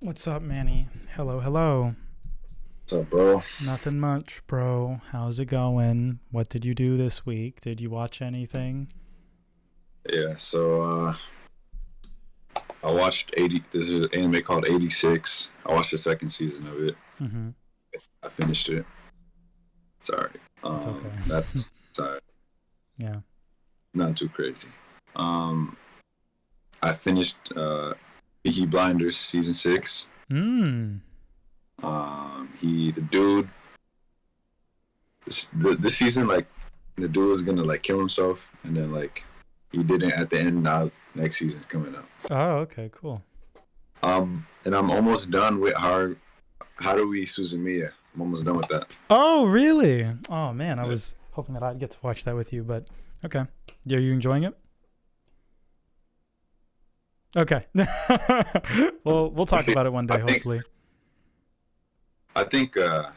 What's up, Manny? Hello, hello. What's up, bro? Nothing much, bro. How's it going? What did you do this week? Did you watch anything? Yeah, I watched 80. This is an anime called 86. I watched the second season of it. Mm-hmm. I finished it. Sorry. It's okay. That's sorry. Yeah. Not too crazy. Um, I finished Peaky Blinders season 6. Mm. The dude, this season, like, the dude was gonna like kill himself, and then like he didn't at the end. Now next season's coming up. Oh, okay, cool. And I'm almost done with Haruhi Suzumiya. I'm almost done with that. Oh, really? Oh, man. I was hoping that I'd get to watch that with you, but okay. Are you enjoying it? Okay. Well, we'll talk about it one day, hopefully. I think, I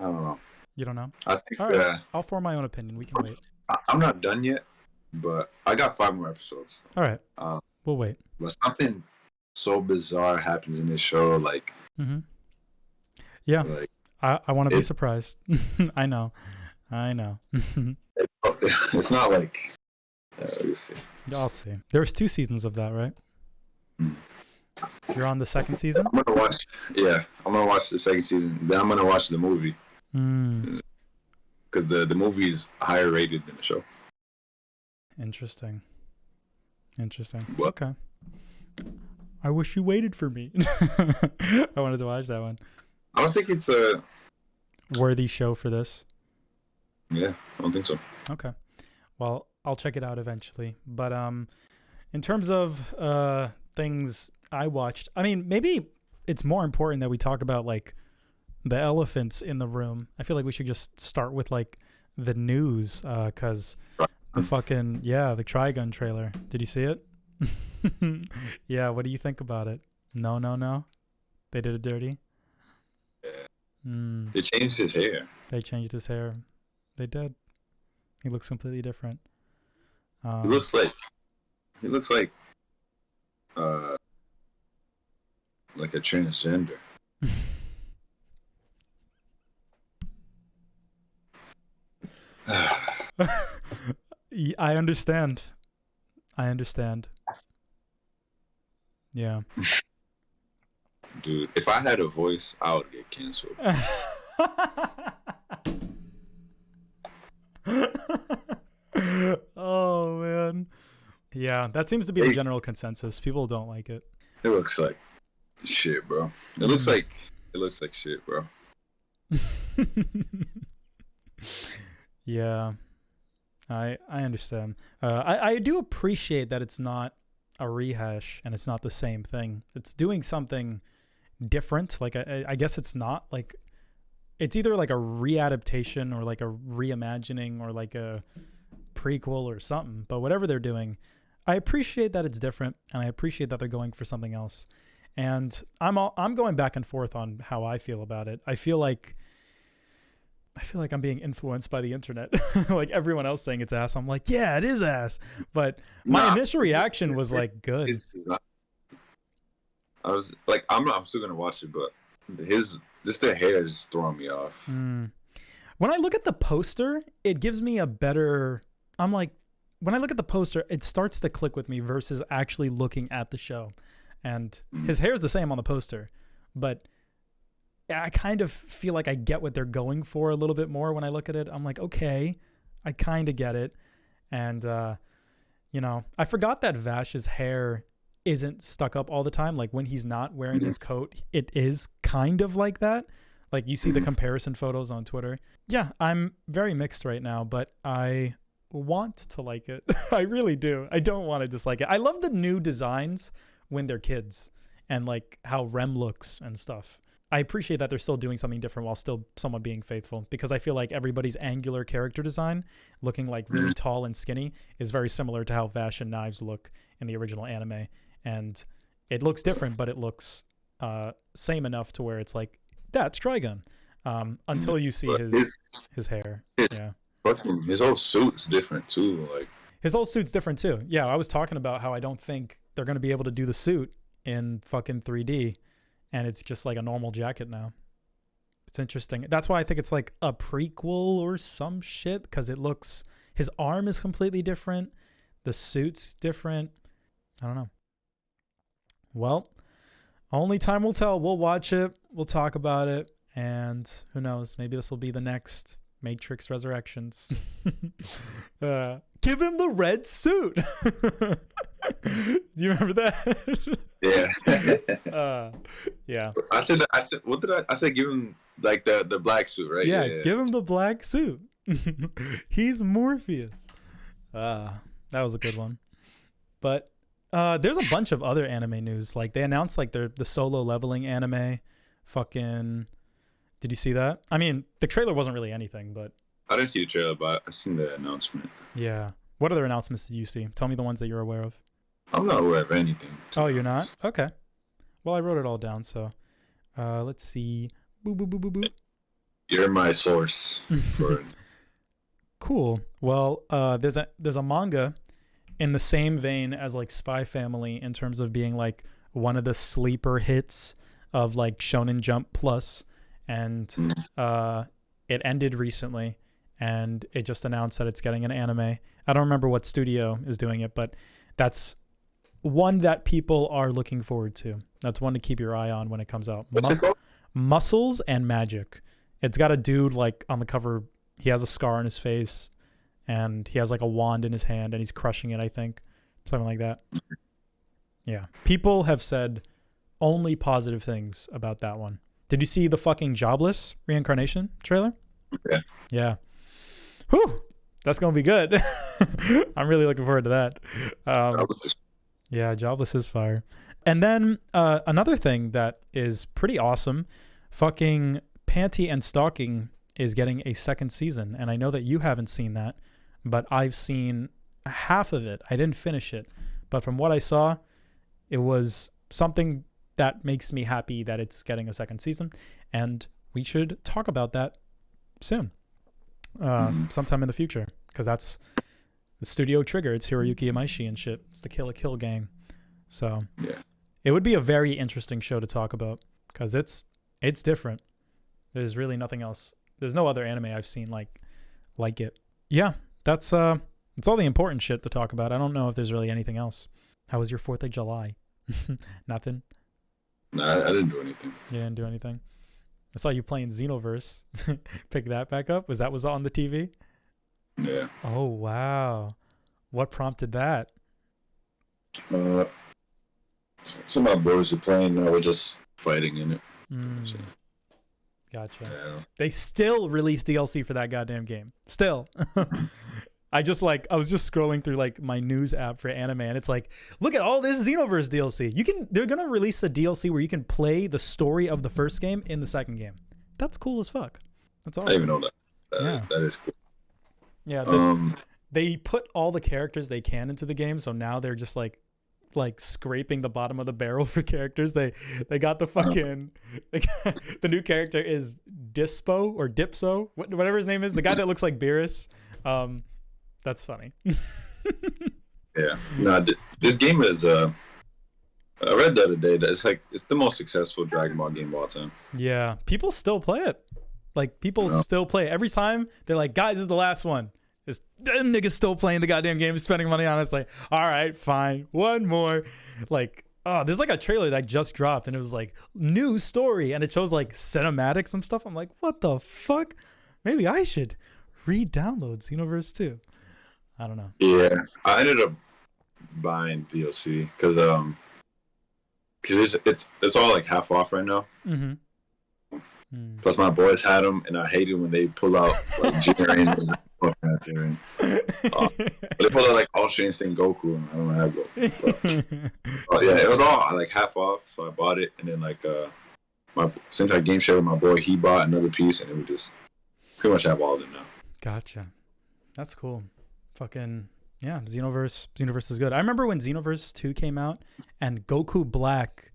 don't know. You don't know? I think All right. I'll form my own opinion. We can wait. I'm not done yet, but I got 5 more episodes. All right. Um, We'll wait. but something so bizarre happens in this show. Like, Mm-hmm. Yeah. like I want to be it's surprised. I know. it's not like. Let me see. I'll see. There's 2 seasons of that, right? Mm. You're on the second season? I'm gonna watch. Yeah, I'm gonna watch the second season. Then I'm gonna watch the movie Mm, because the movie is higher rated than the show. interesting. What? Okay. I wish you waited for me. I wanted to watch that one. I don't think it's a. Worthy show for this. Yeah, I don't think so. Okay. Well, I'll check it out eventually. But in terms of things I watched, I mean, maybe it's more important that we talk about like the elephants in the room. I feel like we should just start with like the news cuz the the Trigun trailer. Did you see it? Yeah, what do you think about it? No. They did it dirty. Yeah. Mm, They changed his hair. they changed his hair. They did. He looks completely different. He Um, looks like he looks uh like a transgender. I understand. Yeah. Dude, if I had a voice, I would get canceled. Oh man. Yeah, that seems to be the Hey, general consensus. People don't like it. it looks like shit, bro. Mm. It looks like shit, bro. Yeah, I understand. I do appreciate that it's not a rehash and it's not the same thing. It's doing something different. Like I guess it's not like it's either like a readaptation or like a reimagining or like a prequel or something. But whatever they're doing, I appreciate that it's different and I appreciate that they're going for something else. And I'm going back and forth on how I feel about it. I feel like I'm being influenced by the internet. Like everyone else saying it's ass. I'm like, yeah, it is ass. But my Nah, initial reaction was like, good. it's not. I was like, I'm still gonna watch it, but his just the hair is throwing me off. Mm. When I look at the poster, it gives me a better. I'm like, when I look at the poster, it starts to click with me versus actually looking at the show. And Mm. his hair is the same on the poster, but I kind of feel like I get what they're going for a little bit more when I look at it. I'm like, okay, I kind of get it. And, I forgot that Vash's hair isn't stuck up all the time. Like when he's not wearing Mhm. his coat, it is kind of like that. Like you see the Mhm. comparison photos on Twitter. Yeah, I'm very mixed right now, but I want to like it. I really do. I don't want to dislike it. I love the new designs when they're kids and like how Rem looks and stuff. I appreciate that they're still doing something different while still somewhat being faithful because I feel like everybody's angular character design, looking like really Mhm. tall and skinny, is very similar to how Vash and Knives look in the original anime. And it looks different, but it looks same enough to where it's like, that's Trigun. Until you see But his hair. his Yeah. his whole suit's different too. Like, His whole suit's different too. Yeah, I was talking about how I don't think they're going to be able to do the suit in fucking 3D, and it's just like a normal jacket now. It's interesting. That's why I think it's like a prequel or some shit, because it looks, his arm is completely different, the suit's different. I don't know. Well, only time will tell. We'll watch it, we'll talk about it, and who knows, maybe this will be the next Matrix Resurrections. Give him the red suit. Do you remember that? Yeah. Yeah. I said, what did I said? Give him like the black suit, right? Yeah, give him the black suit. He's Morpheus. That was a good one. But there's a bunch of other anime news. Like they announced like the solo leveling anime. Fucking, did you see that? I mean, the trailer wasn't really anything, but I didn't see the trailer, but I seen the announcement. Yeah. What other announcements did you see? Tell me the ones that you're aware of. I'm not aware of anything. Oh, you're not? Okay. Well, I wrote it all down, so let's see. Boop, boop, boop, boop, boop. You're my source for it. Cool. Well, there's a manga in the same vein as like Spy Family in terms of being like one of the sleeper hits of like Shonen Jump Plus, and it ended recently, and it just announced that it's getting an anime. I don't remember what studio is doing it, but that's one that people are looking forward to. That's one to keep your eye on when it comes out. What's it called? Muscles and Magic. It's got a dude like on the cover. He has a scar on his face, and he has like a wand in his hand, and he's crushing it, I think. Something like that. Yeah. People have said only positive things about that one. Did you see the fucking Jobless reincarnation trailer? Yeah. Yeah. Whew. That's going to be good. I'm really looking forward to that. Yeah, Jobless is fire. And then another thing that is pretty awesome, fucking Panty and Stalking is getting a second season. And I know that you haven't seen that, but I've seen half of it. I didn't finish it. But from what I saw, it was something that makes me happy that it's getting a second season. And we should talk about that soon. Sometime in the future, because that's the Studio Trigger. It's Hiroyuki Imaishi and shit. It's the Kill la Kill gang. So yeah, it would be a very interesting show to talk about, because it's different. There's really nothing else. There's no other anime I've seen like it. Yeah, that's all the important shit to talk about. I don't know if there's really anything else. How was your 4th of July? Nothing? Nah, I didn't do anything. You didn't do anything? I saw you playing Xenoverse. Pick that back up. Was on the TV? Yeah. Oh, wow. What prompted that? Some of my boys are playing. We're just fighting in it. So, gotcha. Yeah. They still release DLC for that goddamn game. Still. I was just scrolling through like my news app for anime, and it's like, look at all this Xenoverse DLC. They're gonna release a DLC where you can play the story of the first game in the second game. That's cool as fuck. That's awesome. I didn't even know that. Yeah. That is cool. Yeah. They put all the characters they can into the game, so now they're just like scraping the bottom of the barrel for characters. They got the fucking the new character is Dispo or Dipso, whatever his name is, the guy that looks like Beerus. That's funny. Yeah. No, this game is. I read the other day that it's the most successful Dragon Ball game of all time. Yeah, people still play it. Like people still play it. Every time they're like, "Guys, this is the last one." Them niggas still playing the goddamn game, spending money on it. It's like, all right, fine, one more. Like, oh, there's like a trailer that just dropped, and it was like new story, and it shows like cinematics and stuff. I'm like, what the fuck? Maybe I should re-download Xenoverse 2. I don't know. Yeah, I ended up buying DLC because it's all like half off right now. Mm-hmm. Plus, my boys had them, and I hated when they pull out like Jiren. They pull out like Ultra Instinct Goku, and I don't have Goku. But yeah, it was all like half off, so I bought it, and then like since I game share with my boy, he bought another piece, and it would just pretty much have all of them now. Gotcha. That's cool. Fucking yeah, Xenoverse is good. I remember when Xenoverse 2 came out, and Goku Black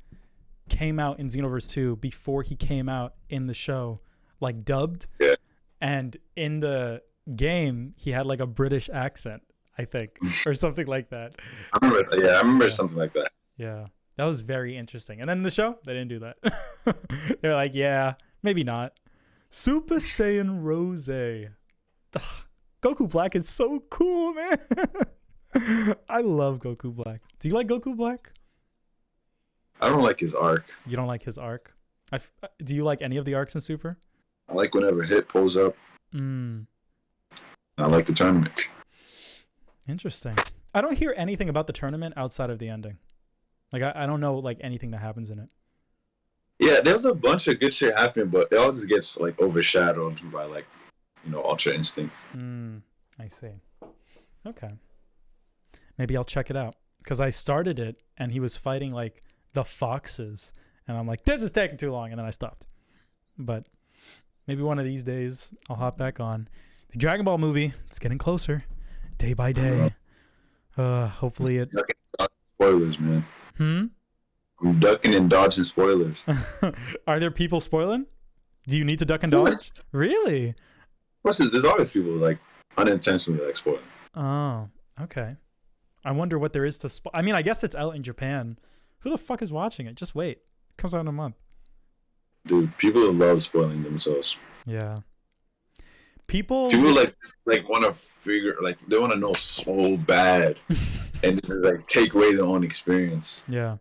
came out in Xenoverse 2 before he came out in the show, like dubbed. Yeah. And in the game, he had like a British accent, I think, or something like that. I remember something like that. Yeah. That was very interesting. And then in the show, they didn't do that. They're like, yeah, maybe not. Super Saiyan Rose. Ugh, Goku Black is so cool, man. I love Goku Black. Do you like Goku Black? I don't like his arc. You don't like his arc? Do you like any of the arcs in Super? I like whenever Hit pulls up. I like the tournament. Interesting. I don't hear anything about the tournament outside of the ending. Like I don't know like anything that happens in it. Yeah, there was a bunch of good shit happening, but it all just gets like overshadowed by like, Ultra Instinct. I see. Okay. Maybe I'll check it out because I started it and he was fighting like the foxes, and I'm like, this is taking too long, and then I stopped. But maybe one of these days I'll hop back on. The Dragon Ball movie, it's getting closer, day by day. Hopefully it. Spoilers, man. I'm ducking and dodging spoilers. Are there people spoiling? Do you need to duck and dodge? Really? Of course, there's always people like unintentionally like spoiling. Oh, okay. I wonder what there is to spoil. I mean, I guess it's out in Japan. Who the fuck is watching it? Just wait. It comes out in a month. Dude, people love spoiling themselves. Yeah. People like want to figure, like they want to know so bad, and just like take away their own experience. Yeah.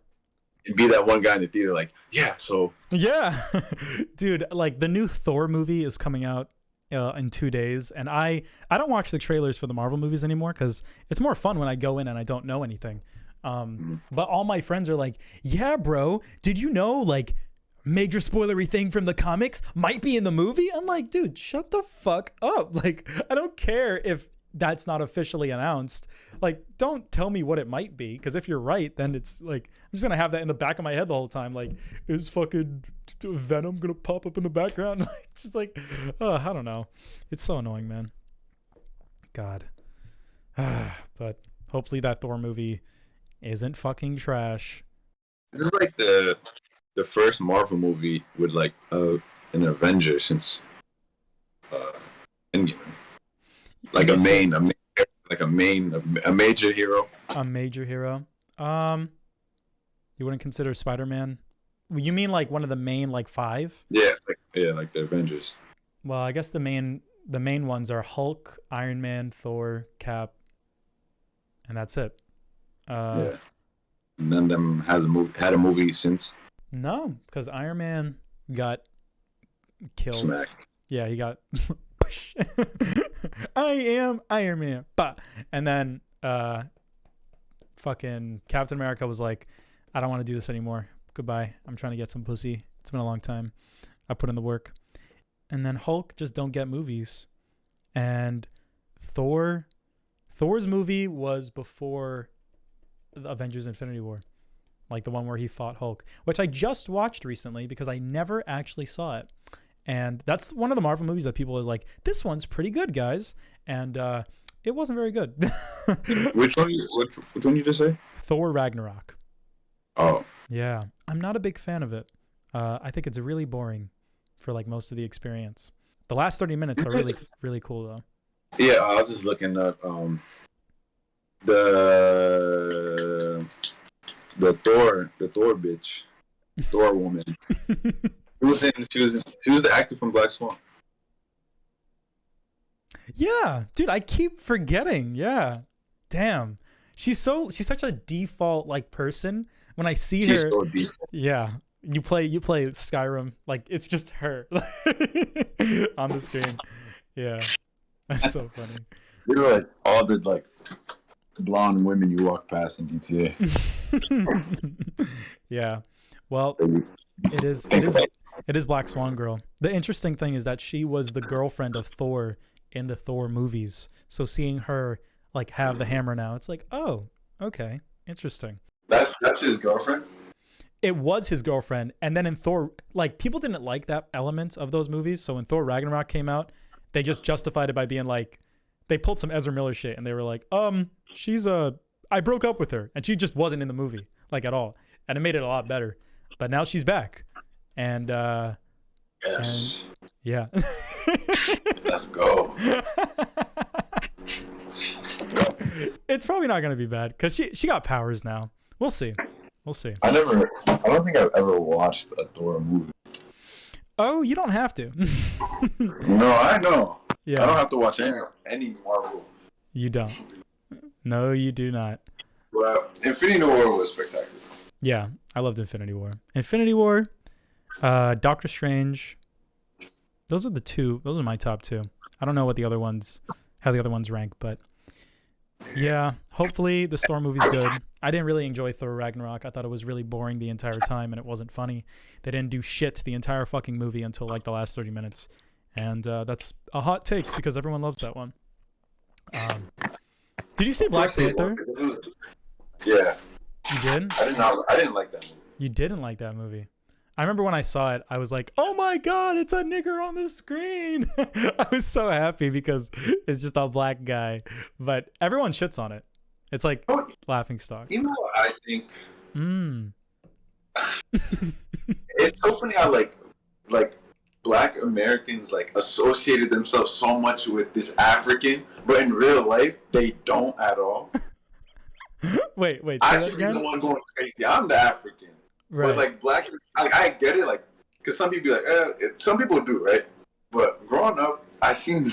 And be that one guy in the theater, like, yeah, so. Yeah. Dude, like the new Thor movie is coming out in 2 days, and I don't watch the trailers for the Marvel movies anymore because it's more fun when I go in and I don't know anything. But all my friends are like, yeah, bro, did you know like major spoilery thing from the comics might be in the movie? I'm like, dude, shut the fuck up. Like, I don't care if that's not officially announced. Like, don't tell me what it might be, because if you're right, then it's like I'm just gonna have that in the back of my head the whole time. Like, is fucking Venom gonna pop up in the background? Like, it's just like, I don't know. It's so annoying, man. God. But hopefully that Thor movie isn't fucking trash. This is like the first Marvel movie with like an Avenger since Endgame. Like a major hero. A major hero. You wouldn't consider Spider-Man? You mean like one of the main like 5? Yeah, like the Avengers. Well, I guess the main ones are Hulk, Iron Man, Thor, Cap, and that's it. Yeah. None of them had a movie since. No, because Iron Man got killed. Smack. Yeah, he got. I am Iron Man. Bah. And then fucking Captain America was like, I don't want to do this anymore. Goodbye. I'm trying to get some pussy. It's been a long time. I put in the work. And then Hulk just don't get movies. And Thor's movie was before Avengers Infinity War. Like the one where he fought Hulk, which I just watched recently because I never actually saw it. And that's one of the Marvel movies that people are like, this one's pretty good, guys. And it wasn't very good. Which one you just say? Thor Ragnarok. Oh. Yeah. I'm not a big fan of it. I think it's really boring for like most of the experience. The last 30 minutes are really, really cool though. Yeah, I was just looking at the Thor bitch. Thor woman. She was the actor from Black Swan. Yeah, dude, I keep forgetting. Yeah, damn, she's such a default like person. When I see her, so default. Yeah, you play Skyrim, like it's just her on the screen. Yeah, that's so funny. These are like all the like blonde women you walk past in GTA. Yeah, well, it is Black Swan girl. The interesting thing is that she was the girlfriend of Thor in the Thor movies. So seeing her like have the hammer now, it's like, oh, okay, interesting. That's his girlfriend? It was his girlfriend. And then in Thor, like people didn't like that element of those movies. So when Thor Ragnarok came out, they just justified it by being like, they pulled some Ezra Miller shit and they were like, I broke up with her and she just wasn't in the movie like at all. And it made it a lot better. But now she's back. And yes. And, yeah. Let's go. It's probably not gonna be bad because she got powers now. We'll see. We'll see. I don't think I've ever watched a Thor movie. Oh, you don't have to. No, I know. Yeah. I don't have to watch any Marvel. You don't. No, you do not. Well, Infinity War was spectacular. Yeah, I loved Infinity War. Infinity War, Doctor Strange. Those are the two. Those are my top two. I don't know what how the other ones rank, but yeah. Hopefully, the Thor movie's good. I didn't really enjoy Thor Ragnarok. I thought it was really boring the entire time, and it wasn't funny. They didn't do shit the entire fucking movie until like the last 30 minutes, and that's a hot take because everyone loves that one. Did you see Black Panther? Yeah. You did? I didn't like that movie. You didn't like that movie. I remember when I saw it, I was like, oh my God, it's a nigger on the screen. I was so happy because it's just a black guy. But everyone shits on it. It's like laughing stock. You know what I think? It's so funny how like black Americans like associated themselves so much with this African, but in real life they don't at all. Wait. I should be the one going crazy. I'm the African. Right. But like black, like I get it, like because some people be like, some people do, right? But growing up, I seen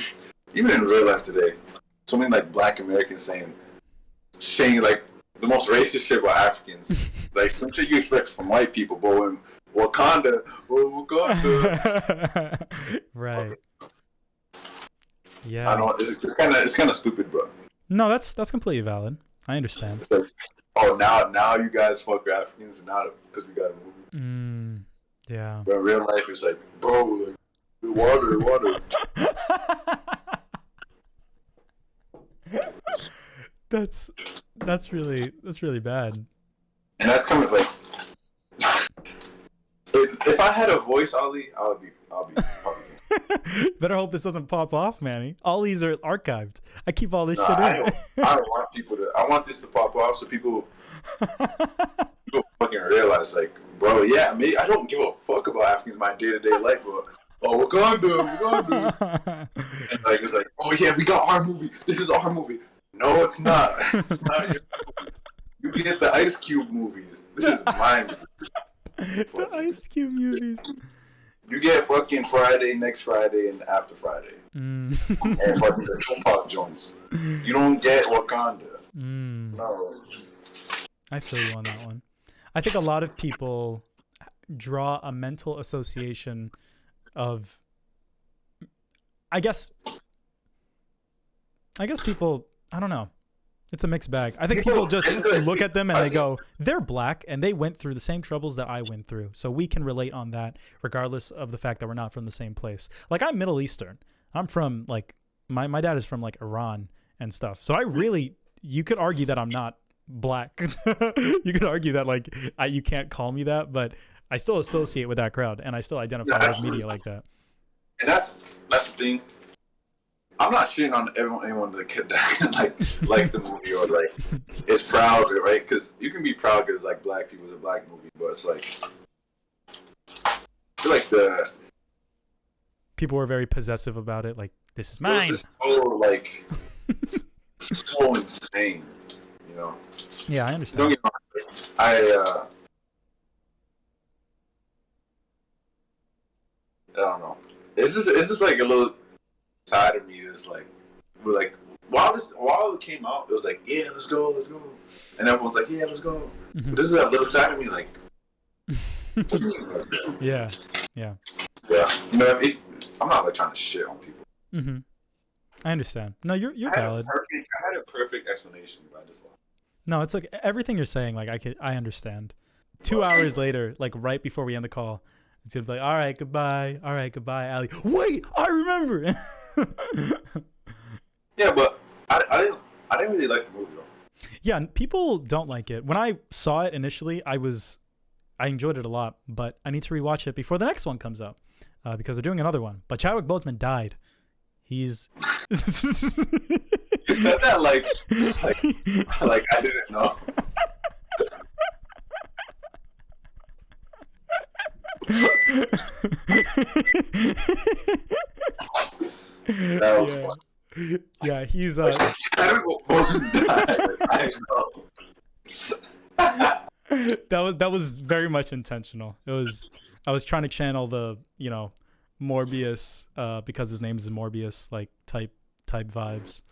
even in real life today, so many like black Americans saying like the most racist shit about Africans, like some shit you expect from white people, but when Wakanda. Right. Yeah. I don't know. It's kind of stupid, bro. No, that's completely valid. I understand. It's like, oh, now you guys fuck with Africans, and now because we got a movie. Yeah. But in real life, it's like, bro, like, water. That's really bad. And that's coming like, if I had a voice, Ollie, I'll be probably. Better hope this doesn't pop off, Manny. All these are archived. I keep all this shit in. I don't want people to. I want this to pop off so people fucking realize, like, bro, yeah, I don't give a fuck about Africans in my day-to-day life, but Wakanda. And like it's like, oh yeah, we got our movie. This is our movie. No, it's not. It's not your movie. You get the Ice Cube movies. This is my movie. The Ice Cube movies. You get fucking Friday, next Friday, and after Friday. And fucking the Tupac joints. You don't get Wakanda. No. I feel you on that one. I think a lot of people draw a mental association of, I guess people, I don't know. It's a mixed bag. I think people just look at them and they go, they're black and they went through the same troubles that I went through. So we can relate on that regardless of the fact that we're not from the same place. Like I'm Middle Eastern. I'm from like, my dad is from like Iran and stuff. So you could argue that I'm not black. You could argue that like, you can't call me that, but I still associate with that crowd and I still identify with media like that. And that's the thing. I'm not shitting on anyone that like likes the movie or like is proud of it, right? Because you can be proud because like black people is a black movie, but it's like I feel like the people were very possessive about it. Like this is mine. This is so like so insane, you know? Yeah, I understand. Don't get me wrong. I don't know. It's just like a little side of me that's like, while it came out, it was like, yeah, let's go, and everyone's like, yeah, let's go. But this is that little side of me like, yeah. You know, I'm not like trying to shit on people. I understand. No, you're valid. I had a perfect explanation, but I just lost. No, it's like everything you're saying. Like I understand. 2 hours later, like right before we end the call, it's gonna be like, all right, goodbye, Ali. Wait, I remember. Yeah, but I didn't really like the movie though. Yeah, people don't like it. When I saw it initially, I enjoyed it a lot, but I need to rewatch it before the next one comes out because they're doing another one. But Chadwick Boseman died. He's. You said that like I didn't know. Yeah, he's I don't know. That was very much intentional. I was trying to channel the, Morbius, because his name is Morbius, like type vibes.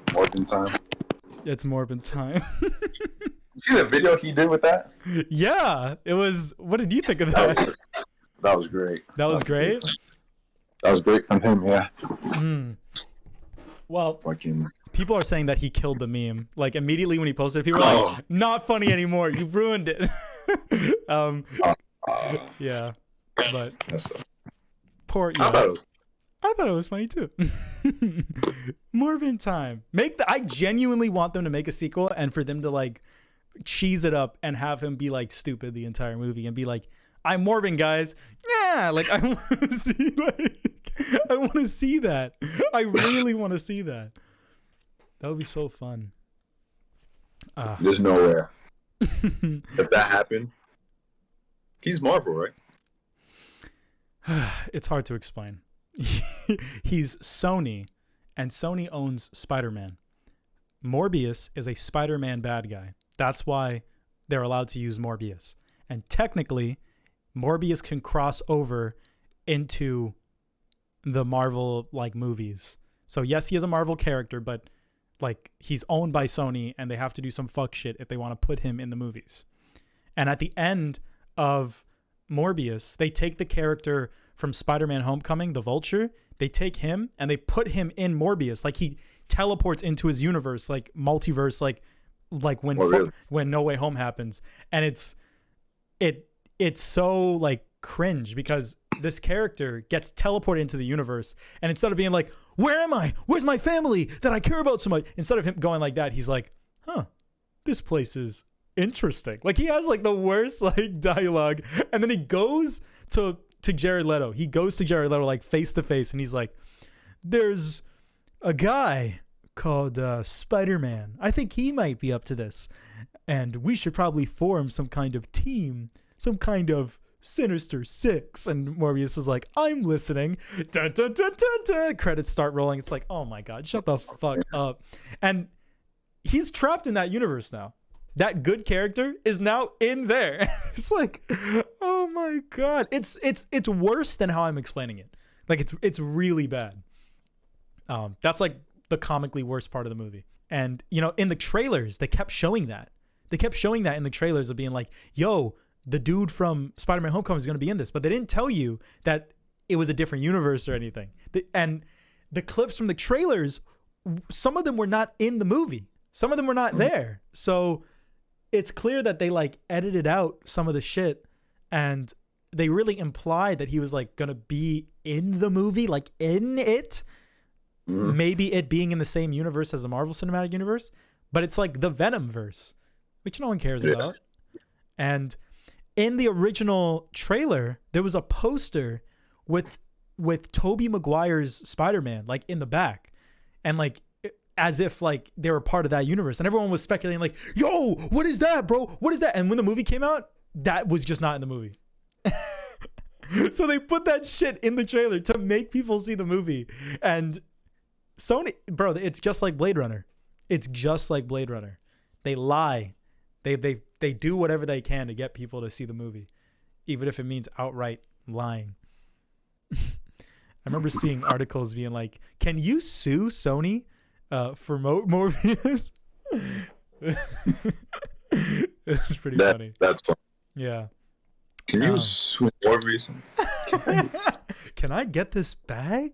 Morbin time. It's Morbin time. You see the video he did with that? Yeah, it was. What did you think of that? That was great. That was great. That was great from him. Yeah. Well, Fucking. people are saying that he killed the meme. Like immediately when he posted it, people were like, "Not funny anymore. You've ruined it." Yeah, but poor. Yeah. I thought it was funny too. Morbin time. I genuinely want them to make a sequel and for them to like cheese it up and have him be like stupid the entire movie and be like, "I'm Morbin, guys." Yeah, like I want to see I want to see that. I really want to see that. That would be so fun. There's nowhere. If that happened, he's Marvel, right? It's hard to explain. He's Sony, and Sony owns Spider-Man. Morbius is a Spider-Man bad guy. That's why they're allowed to use Morbius. And technically, Morbius can cross over into the Marvel like movies. So yes, he is a Marvel character, but like he's owned by Sony and they have to do some fuck shit if they want to put him in the movies. And at the end of Morbius, they take the character from Spider-Man Homecoming, the Vulture, they take him and they put him in Morbius. Like he teleports into his universe, like multiverse, like when No Way Home happens. And it's so like cringe because this character gets teleported into the universe and instead of being like, "Where am I? Where's my family that I care about so much?" Instead of him going like that, he's like, "Huh, this place is interesting." Like he has like the worst like dialogue, and then he goes to Jared Leto. He goes to Jared Leto like face to face, and he's like, "There's a guy called Spider-Man. I think he might be up to this, and we should probably form some kind of team, some kind of Sinister Six." And Morbius is like, "I'm listening." Dun, dun, dun, dun, dun. Credits start rolling. It's like, oh my god, shut the fuck up. And he's trapped in that universe now. That good character is now in there. It's like, oh my god, it's worse than how I'm explaining it. Like it's really bad. That's like the comically worst part of the movie. And in the trailers, they kept showing that. They kept showing that in the trailers of being like, "Yo, the dude from Spider-Man Homecoming is going to be in this," but they didn't tell you that it was a different universe or anything. And the clips from the trailers, some of them were not in the movie. Some of them were not there. So it's clear that they like edited out some of the shit and they really implied that he was like going to be in the movie, like in it. Maybe it being in the same universe as the Marvel Cinematic Universe, but it's like the Venom verse, which no one cares about. And in the original trailer, there was a poster with Tobey Maguire's Spider-Man like in the back, and like as if like they were part of that universe, and everyone was speculating like, "Yo, what is that, bro? What is that?" And when the movie came out, that was just not in the movie. So they put that shit in the trailer to make people see the movie. And Sony, bro, it's just like Blade Runner. It's just like Blade Runner. They lie. They do whatever they can to get people to see the movie, even if it means outright lying. I remember seeing articles being like, "Can you sue Sony for Morbius?" It's pretty funny. That's funny. Yeah. Can you sue Morbius? Can I get this bag?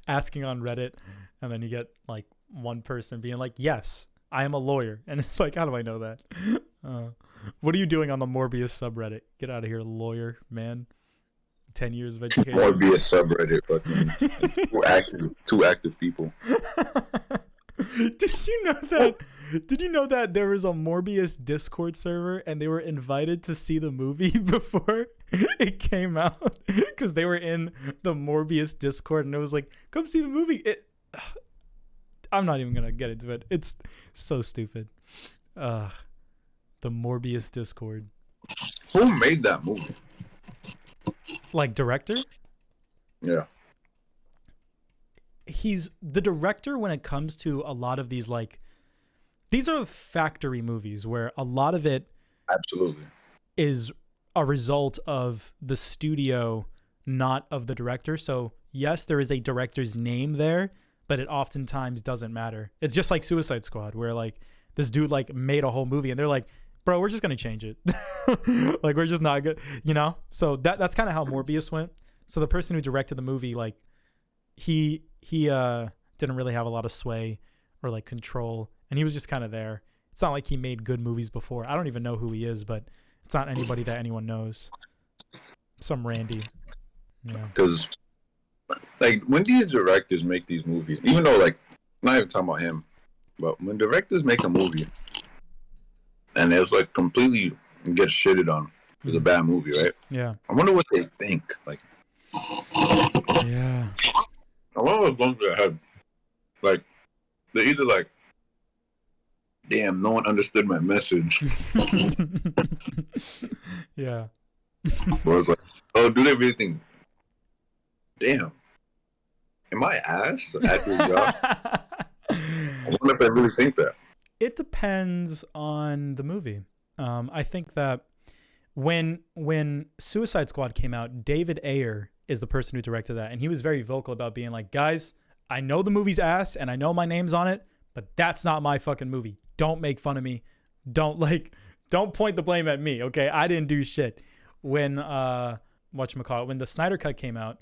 Asking on Reddit, and then you get like one person being like, "Yes, I am a lawyer," and it's like, how do I know that? What are you doing on the Morbius subreddit? Get out of here, lawyer, man. 10 years of education. Morbius subreddit, fucking two active people. Did you know that? Did you know that there was a Morbius Discord server and they were invited to see the movie before it came out because they were in the Morbius Discord and it was like, "Come see the movie." I'm not even gonna get into it. It's so stupid. The Morbius Discord. Who made that movie? Like director? Yeah. He's the director when it comes to a lot of these, like, these are factory movies where a lot of it Absolutely. is a result of the studio, not of the director. So yes, there is a director's name there, but it oftentimes doesn't matter. It's just like Suicide Squad, where like this dude like made a whole movie and they're like, bro, we're just gonna change it. Like we're just not good, you know? So that's kind of how Morbius went. So the person who directed the movie, like he didn't really have a lot of sway or like control, and he was just kind of there. It's not like he made good movies before. I don't even know who he is, but it's not anybody that anyone knows. Some Randy. Yeah. Because like when these directors make these movies, even though like I'm not even talking about him, but when directors make a movie and it's like completely gets shitted on, it's a bad movie, right? Yeah. I wonder what they think. Like, yeah. I wonder what's going through their head. Like, they're either like, damn, no one understood my message. Yeah. Or it's like, oh, do they really think, damn, am I ass at this job? I wonder if they really think that. It depends on the movie. I think that when Suicide Squad came out, David Ayer is the person who directed that, and he was very vocal about being like, guys, I know the movie's ass and I know my name's on it, but that's not my fucking movie. Don't make fun of me. Don't point the blame at me. Okay, I didn't do shit. When when the Snyder Cut came out,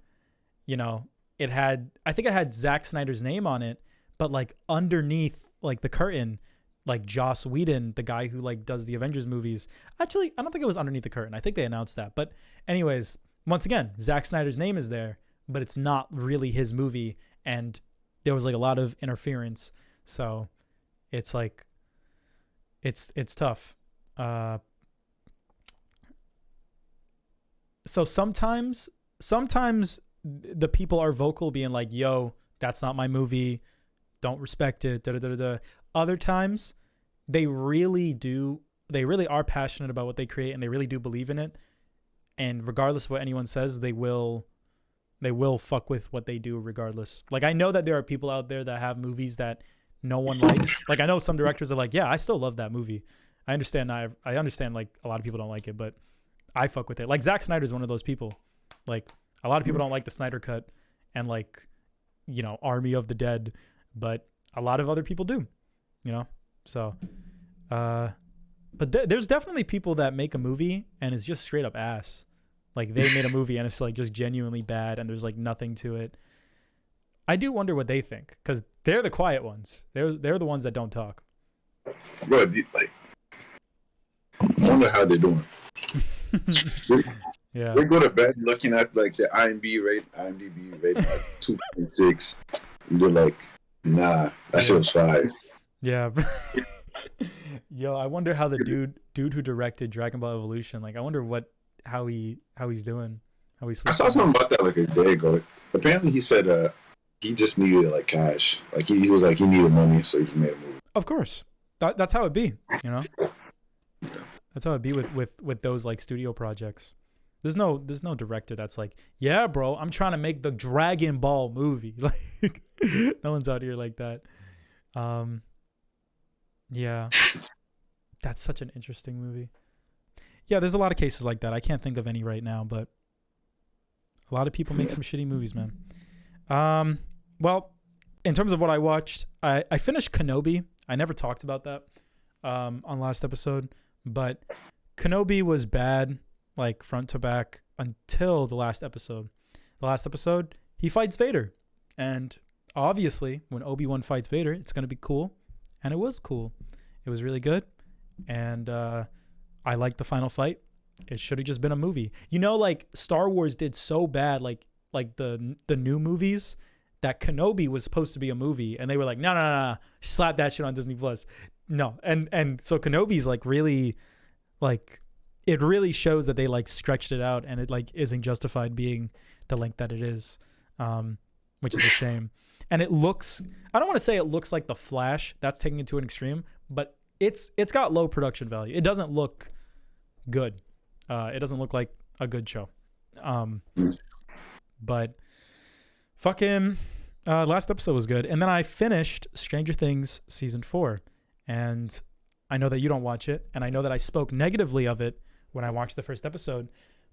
you know, I think it had Zack Snyder's name on it, but like underneath like the curtain, like Joss Whedon, the guy who like does the Avengers movies. Actually, I don't think it was underneath the curtain. I think they announced that. But anyways, once again, Zack Snyder's name is there, but it's not really his movie, and there was like a lot of interference. So it's like it's tough. So sometimes the people are vocal being like, yo, that's not my movie, don't respect it, da da da da. Other times they really are passionate about what they create and they really do believe in it, and regardless of what anyone says, they will fuck with what they do regardless. Like, I know that there are people out there that have movies that no one likes. Like, I know some directors are like, yeah, I still love that movie. I understand like a lot of people don't like it, but I fuck with it. Like, Zack Snyder's one of those people. Like, a lot of people don't like the Snyder Cut and like, you know, Army of the Dead, but a lot of other people do, you know? So, but there's definitely people that make a movie and it's just straight up ass. Like, they made a movie and it's like just genuinely bad and there's like nothing to it. I do wonder what they think, because they're the quiet ones. They're the ones that don't talk. Bro, like, I wonder how they're doing. Yeah. They go to bed looking at like the IMDb rate like 2.6, and they're like, nah, that shit was 5. Yeah. Yo, I wonder how the dude who directed Dragon Ball Evolution, like, I wonder how he's doing, how he's sleeping. I saw something about that like a day ago. Apparently he said he just needed like cash. Like he was like he needed money, so he just made a movie. Of course. That's how it be, you know? That's how it be with those like studio projects. There's no director that's like, yeah, bro, I'm trying to make the Dragon Ball movie. Like, no one's out here like that. Yeah. That's such an interesting movie. Yeah, there's a lot of cases like that. I can't think of any right now, but a lot of people make some shitty movies, man. Well, in terms of what I watched, I finished Kenobi. I never talked about that on last episode, but Kenobi was bad, like front to back, until the last episode. The last episode, he fights Vader, and obviously when Obi-Wan fights Vader, it's going to be cool, and it was cool. It was really good, and I liked the final fight. It should have just been a movie. You know, like Star Wars did so bad, like the new movies, that Kenobi was supposed to be a movie, and they were like, no, slap that shit on Disney Plus. No, and so Kenobi's like really, like, it really shows that they like stretched it out, and it like isn't justified being the length that it is, which is a shame. And it looks, I don't want to say it looks like The Flash. That's taking it to an extreme, but it's got low production value. It doesn't look good. It doesn't look like a good show. But fucking last episode was good. And then I finished Stranger Things season 4, and I know that you don't watch it, and I know that I spoke negatively of it when I watched the first episode.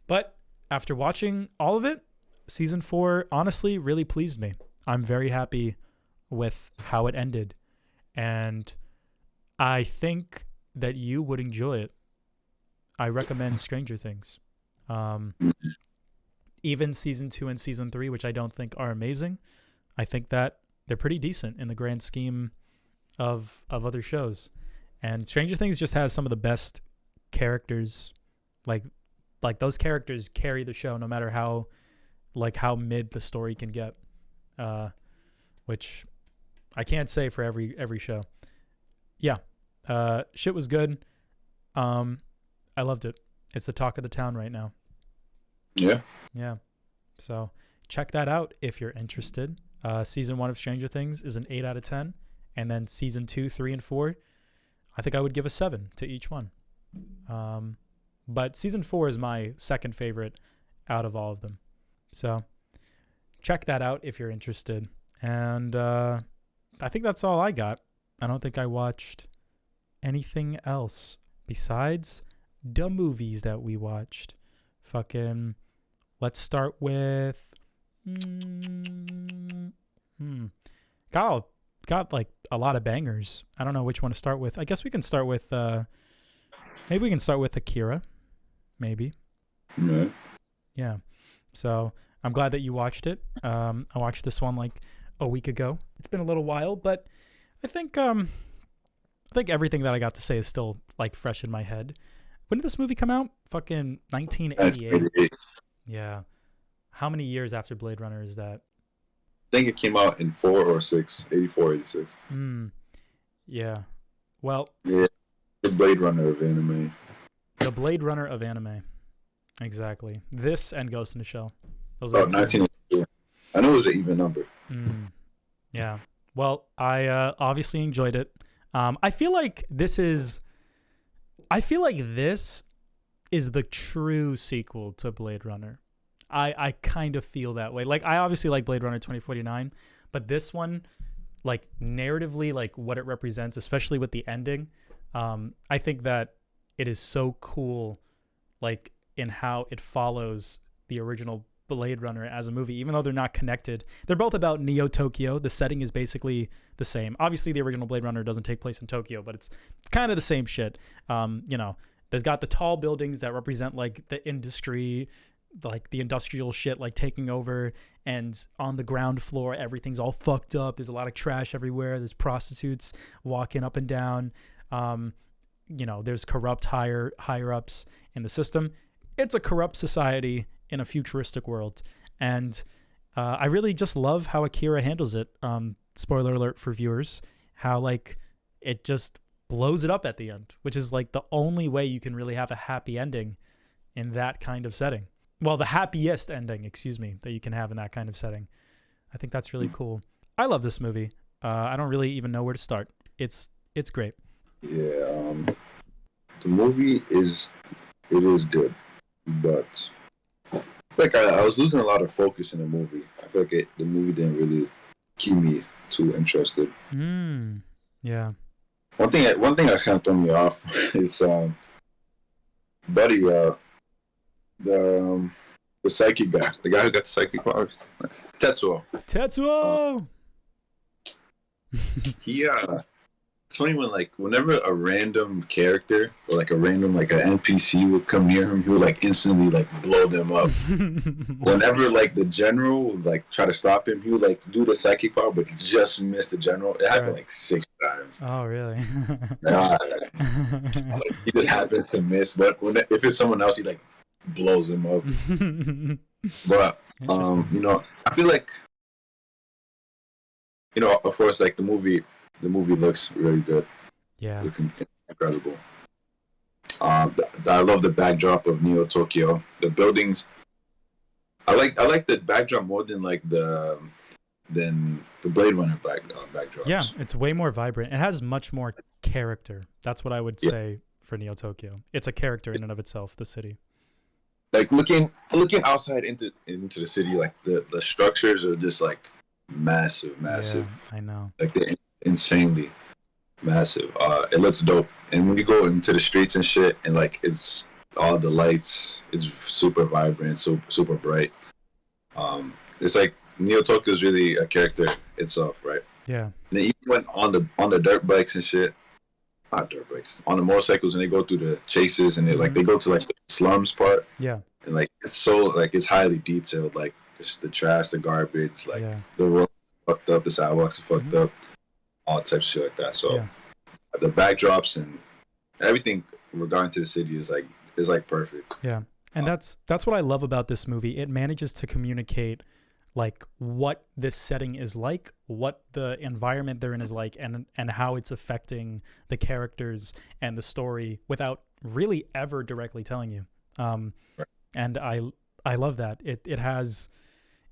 But after watching all of it, season 4 honestly really pleased me. I'm very happy with how it ended, and I think that you would enjoy it. I recommend Stranger Things. Even season 2 and season 3, which I don't think are amazing, I think that they're pretty decent in the grand scheme of other shows. And Stranger Things just has some of the best characters. Like those characters carry the show no matter how mid the story can get. Which I can't say for every show. Yeah. Shit was good. I loved it. It's the talk of the town right now. Yeah. Yeah. So check that out if you're interested. Season 1 of Stranger Things is an 8 out of 10. And then season 2, 3, and 4, I think I would give a 7 to each one. But season 4 is my second favorite out of all of them. So check that out if you're interested. And I think that's all I got. I don't think I watched anything else besides the movies that we watched. Fucking, let's start with... Got like a lot of bangers. I don't know which one to start with. I guess we can start with maybe we can start with Akira. Maybe. Yeah. Yeah. So I'm glad that you watched it. I watched this one like a week ago. It's been a little while, but I think everything that I got to say is still like fresh in my head. When did this movie come out? Fucking 1988. Yeah. How many years after Blade Runner is that? I think it came out in 4 or 6, 84, 86. Yeah. Well. Yeah. The Blade Runner of anime. The Blade Runner of anime. Exactly. This and Ghost in the Shell. Those are 1982. I know it was an even number. Yeah. Well, I obviously enjoyed it. I feel like this is the true sequel to Blade Runner. I kind of feel that way. Like, I obviously like Blade Runner 2049, but this one, like, narratively, like, what it represents, especially with the ending, I think that it is so cool, like, in how it follows the original Blade Runner as a movie, even though they're not connected. They're both about Neo Tokyo. The setting is basically the same. Obviously, the original Blade Runner doesn't take place in Tokyo, but it's kind of the same shit. There's got the tall buildings that represent, like, the industry, like the industrial shit, like taking over, and on the ground floor everything's all fucked up. There's a lot of trash everywhere. There's prostitutes walking up and down. There's corrupt higher ups in the system. It's a corrupt society in a futuristic world, and I really just love how Akira handles it. Spoiler alert for viewers, how like it just blows it up at the end, which is like the only way you can really have a happy ending in that kind of setting. Well, the happiest ending, that you can have in that kind of setting. I think that's really cool. I love this movie. I don't really even know where to start. It's great. Yeah, the movie is good, but I feel like I was losing a lot of focus in the movie. I feel like the movie didn't really keep me too interested. Yeah. One thing that's kind of thrown me off is Buddy, the psychic guy, the guy who got the psychic powers, Tetsuo. He it's funny whenever a random character or like a random like an NPC would come near him, he would like instantly like blow them up. Whenever like the general would like try to stop him, he would like do the psychic power but just miss the general. It happened like 6 times. Oh really? He just happens to miss, but if it's someone else, he like blows him up. But I feel like of course, like the movie looks really good. Yeah, it's incredible. I love the backdrop of Neo Tokyo. The buildings, I like the backdrop more than the Blade Runner backdrops. Yeah, it's way more vibrant. It has much more character. That's what I would say for Neo Tokyo. It's a character in and of itself. The city. Like looking outside into the city, like the structures are just like massive. Yeah, I know. Like they're insanely. massive. It looks dope, and when you go into the streets and shit, and like it's all the lights, it's super vibrant, so super bright. It's like Neo Tokyo is really a character itself, right? Yeah. And they even went on the dirt bikes and shit. Not dirt bikes, on the motorcycles, and they go through the chases, and they go to like the slums part. Yeah. And like it's so like it's highly detailed, like just the trash, the garbage, like the road fucked up, the sidewalks are fucked up, all types of shit like that. So the backdrops and everything regarding to the city is like perfect. Yeah. And that's what I love about this movie. It manages to communicate like what this setting is like, what the environment they're in is like, and how it's affecting the characters and the story without really ever directly telling you. And I love that. It has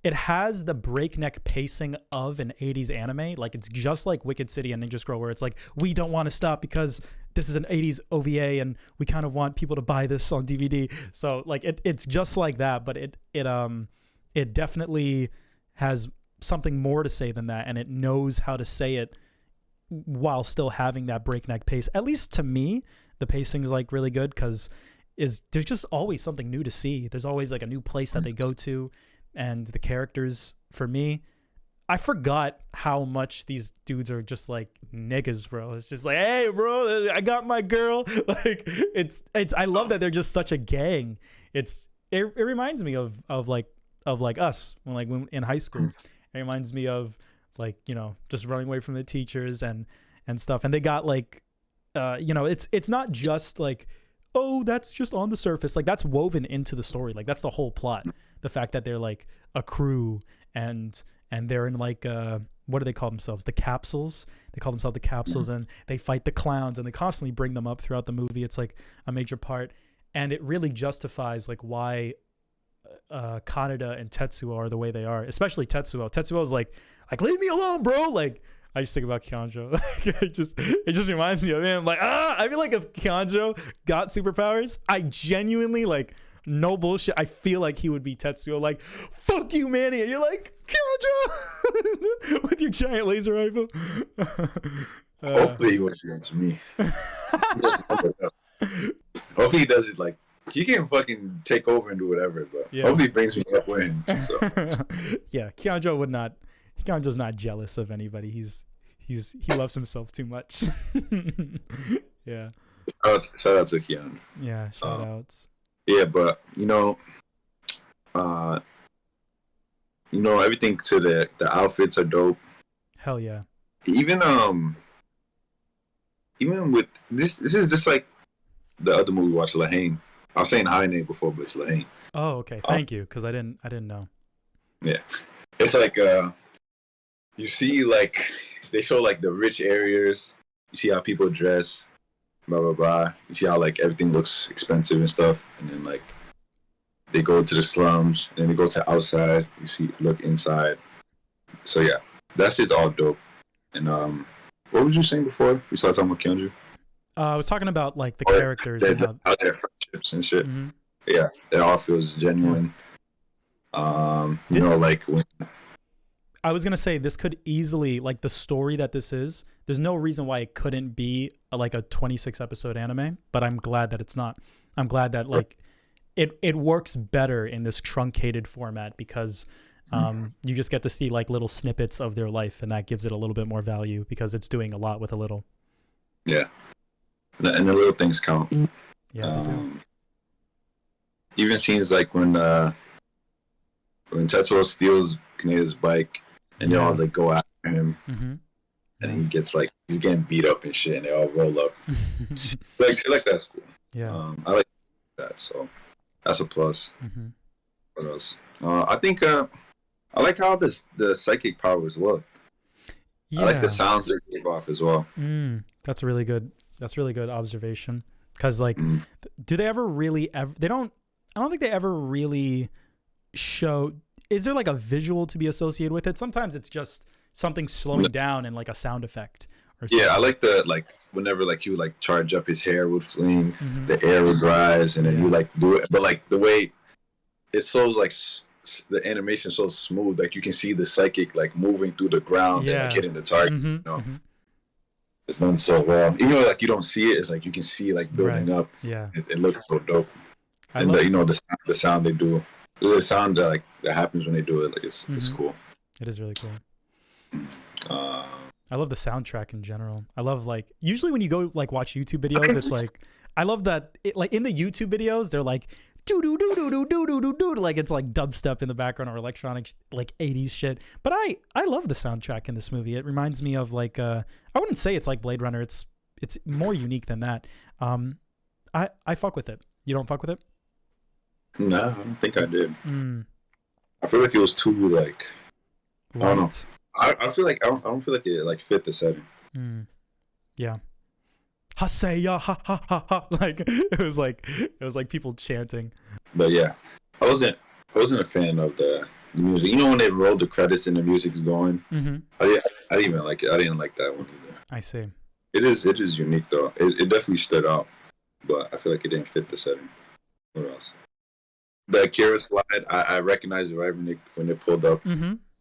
the breakneck pacing of an 80s anime. Like it's just like Wicked City and Ninja Scroll, where it's like, we don't want to stop because this is an 80s OVA and we kind of want people to buy this on DVD. So like it's just like that, but it definitely has something more to say than that, and it knows how to say it while still having that breakneck pace. At least to me, the pacing is like really good because there's just always something new to see. There's always like a new place that they go to, and the characters, for me, I forgot how much these dudes are just like niggas, bro. It's just like, hey, bro, I got my girl. Like it's I love that they're just such a gang. It reminds me of us when in high school. It reminds me of like, you know, just running away from the teachers and stuff. And they got like you know, it's not just like, oh, that's just on the surface. Like that's woven into the story. Like that's the whole plot. The fact that they're like a crew and they're in like what do they call themselves? The capsules. They call themselves the capsules, and they fight the clowns, and they constantly bring them up throughout the movie. It's like a major part, and it really justifies like why Kaneda and Tetsuo are the way they are, especially Tetsuo. Tetsuo is like leave me alone, bro. Like I just think about Kyanjo. Like it just reminds me of him. Like I feel like if Kyanjo got superpowers, I genuinely like, no bullshit, I feel like he would be Tetsuo. Like fuck you, Manny, and you're like Kyanjo with your giant laser rifle. Hopefully he won't do that to me. Hopefully he does it like, he can fucking take over and do whatever, but hopefully he brings me up with him. So. Yeah, Kyanjo's not jealous of anybody. He loves himself too much. Yeah. Shout out to Kyanjo. Yeah, shout outs. Yeah, but you know, everything to the outfits are dope. Hell yeah. Even with this is just like the other movie we watched, Haine. I was saying Haine before, but it's Haine. Oh, okay. Thank you, because I didn't know. Yeah, it's like you see like they show like the rich areas. You see how people dress, blah blah blah. You see how like everything looks expensive and stuff, and then like they go to the slums, and then they go to outside. You look inside. So yeah, that shit's all dope. And what was you saying before we started talking about Kyanjo? I was talking about like the characters and how their friendships and shit. Mm-hmm. Yeah, it all feels genuine. You know, like when I was gonna say this could easily, like the story that this is, there's no reason why it couldn't be like a 26 episode anime, but I'm glad that it's not. I'm glad that like it works better in this truncated format because you just get to see like little snippets of their life, and that gives it a little bit more value because it's doing a lot with a little. Yeah, and the little things count. Yeah, they do. Even scenes like when Tetsuo steals Kaneda's bike and they all like go after him, and he gets like he's getting beat up and shit, and they all roll up. Like shit like that's cool. Yeah, I like that, so that's a plus. What else? I think I like how the psychic powers look. Yeah. I like the sounds they give off as well. That's really good. That's really good observation. Because like, do they ever really ever? They don't. I don't think they ever really show. Is there like a visual to be associated with it? Sometimes it's just something slowing down and like a sound effect. Or something. Yeah, I like whenever like he would like charge up, his hair would fling, the air would rise, and then you like do it. But like the way it's so like the animation so smooth, like you can see the psychic like moving through the ground and like hitting the target. You know? it's done so well. Even though like you don't see it, it's like you can see like building up. Yeah. It looks so dope. I And love the sound they do, the sound that like that happens when they do it, like it's cool. It is really cool. Uh, I love the soundtrack in general. I love like usually when you go like watch YouTube videos, it's like I love that it, like in the YouTube videos they're like do do do do do do do do do like it's like dubstep in the background or electronic like 80s shit. But I love the soundtrack in this movie. It reminds me of like I wouldn't say it's like Blade Runner. It's more unique than that. I fuck with it. You don't fuck with it? no, I don't think I did. I feel like it was too like I don't know. I feel like I don't feel like it like fit the setting. Yeah. Haseya ha ha ha ha. Like it was like people chanting. But yeah, I wasn't a fan of the music. You know when they rolled the credits and the music's going. I didn't even like it. I didn't like that one either. I see. It is unique though. It definitely stood out, but I feel like it didn't fit the setting. What else? The Akira slide, I recognized it right when they pulled up.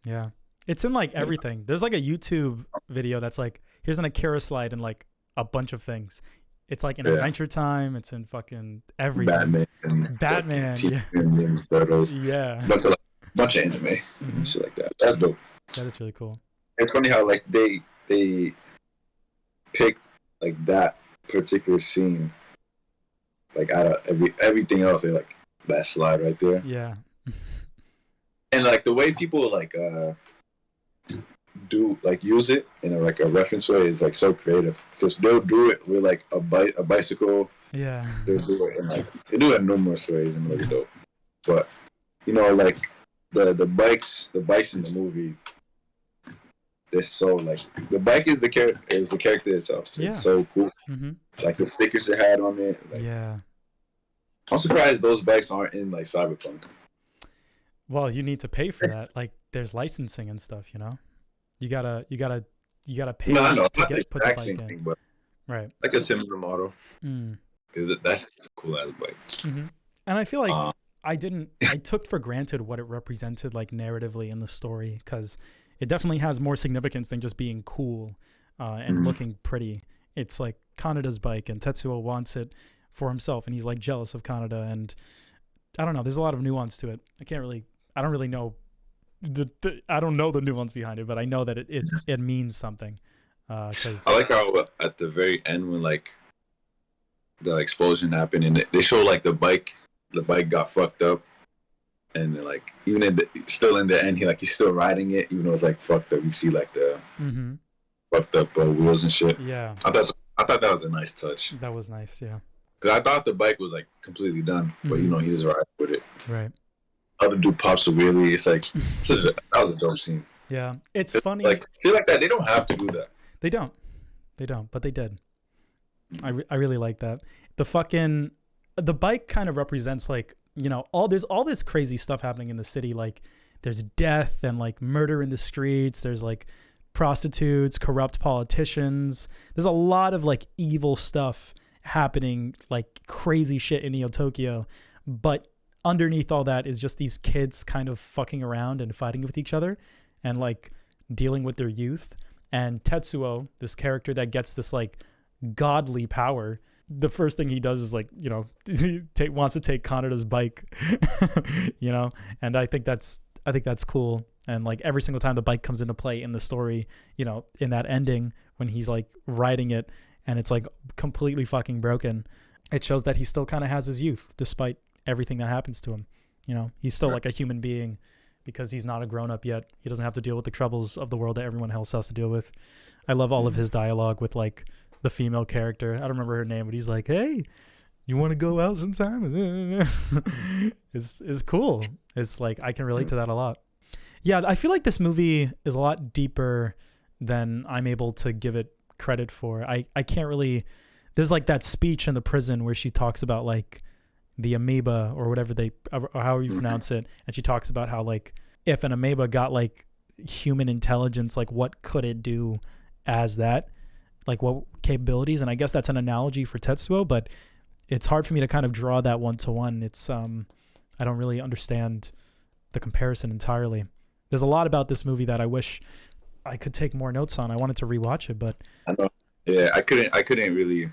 Yeah. It's in like everything. There's like a YouTube video that's like, here's an Akira slide and like a bunch of things. It's like in Adventure Time. It's in fucking everything. Batman. Yeah. Bunch of anime and shit like that. That's dope. That is really cool. It's funny how like they picked like that particular scene like out of everything else. They like that slide right there. Yeah. And like the way people like do like use it in a reference way is like so creative because they'll do it with like a bicycle. Yeah. They'll do it in like they do it in numerous ways and really dope. But you know like the bikes in the movie. They're so like the bike is the character itself. It's so cool. Like the stickers it had on it. Like, yeah. I'm surprised those bikes aren't in like Cyberpunk. Well, you need to pay for that. Like there's licensing and stuff, you know? You gotta pay to put the bike in. But right. Like a similar model. Because that's a cool ass bike. And I feel like I took for granted what it represented like narratively in the story because it definitely has more significance than just being cool and looking pretty. It's like Kanada's bike and Tetsuo wants it for himself and he's like jealous of Kanada and I don't know. There's a lot of nuance to it. I don't really know I don't know the nuance behind it, but I know that it means something. Cause I like how at the very end when like the explosion happened and they show like the bike got fucked up. And then, like even still in the end, he's still riding it, even though it's like fucked up. You see like the fucked up wheels and shit. Yeah, I thought that was a nice touch. That was nice, yeah. Because I thought the bike was like completely done, but you know he just riding with it. Right. Other dude pops a wheelie. It's like that was a dope scene. Yeah, it's funny. Like feel like that they don't have to do that. They don't, but they did. I really like that. The bike kind of represents like. You know, there's all this crazy stuff happening in the city. Like there's death and like murder in the streets. There's like prostitutes, corrupt politicians. There's a lot of like evil stuff happening, like crazy shit in Neo-Tokyo. But underneath all that is just these kids kind of fucking around and fighting with each other and like dealing with their youth. And Tetsuo, this character that gets this like godly power, the first thing he does is like, you know, wants to take Kanada's bike, you know, and I think that's cool. And like every single time the bike comes into play in the story, you know, in that ending when he's like riding it and it's like completely fucking broken, it shows that he still kind of has his youth despite everything that happens to him. You know, he's still like a human being because he's not a grown up yet. He doesn't have to deal with the troubles of the world that everyone else has to deal with. I love all of his dialogue with like the female character. I don't remember her name, but he's like, "Hey, you want to go out sometime?" It's cool. It's like I can relate to that a lot. Yeah, I feel like this movie is a lot deeper than I'm able to give it credit for. I can't really. There's like that speech in the prison where she talks about like the amoeba or whatever or however you pronounce it, and she talks about how like if an amoeba got like human intelligence, like what could it do as that? Like what capabilities, and I guess that's an analogy for Tetsuo, but it's hard for me to kind of draw that one-to-one. It's I don't really understand the comparison entirely. There's a lot about this movie that I wish I could take more notes on. I wanted to rewatch it, but I know Yeah, I couldn't really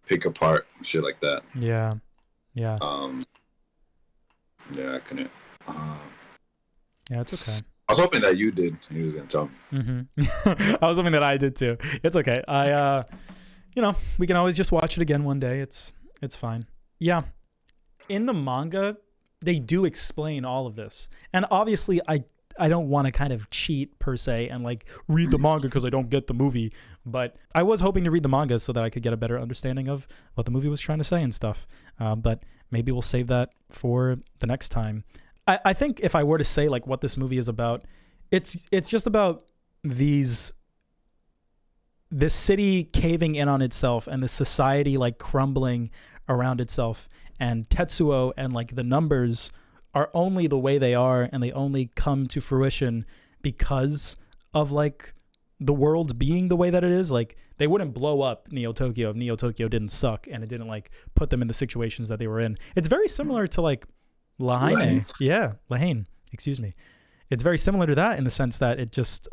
pick apart shit like that. Yeah. Yeah. Yeah, I couldn't. Yeah, it's okay. I was hoping that you did. You was gonna tell me. I was hoping that I did too. It's okay. We can always just watch it again one day. It's fine. Yeah. In the manga, they do explain all of this. And obviously I don't want to kind of cheat per se and like read the manga because I don't get the movie, but I was hoping to read the manga so that I could get a better understanding of what the movie was trying to say and stuff. But maybe we'll save that for the next time. I think if I were to say like what this movie is about, it's just about this city caving in on itself and the society like crumbling around itself, and Tetsuo and like the numbers are only the way they are, and they only come to fruition because of like the world being the way that it is. Like they wouldn't blow up Neo Tokyo if Neo Tokyo didn't suck and it didn't like put them in the situations that they were in. It's very similar to like Haine. Yeah, Haine. Excuse me. It's very similar to that in the sense that it just,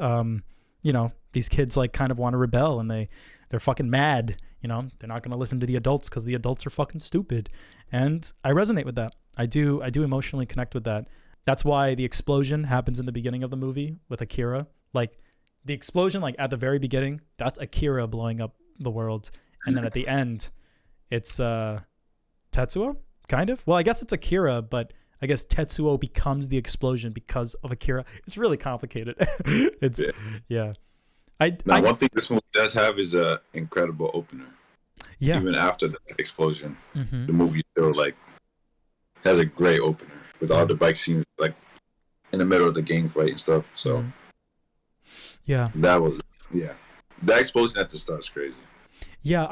these kids like kind of want to rebel, and they're fucking mad. They're not going to listen to the adults because the adults are fucking stupid. And I resonate with that. I do emotionally connect with that. That's why the explosion happens in the beginning of the movie with Akira. Like the explosion, like at the very beginning, that's Akira blowing up the world. And then at the end, it's Tetsuo, kind of. Well, I guess it's Akira, but I guess Tetsuo becomes the explosion because of Akira. It's really complicated. Yeah. One thing this movie does have is a incredible opener. Yeah. Even after the explosion, the movie still like has a great opener with all the bike scenes like in the middle of the game fight and stuff. So yeah, that explosion at the start is crazy. Yeah,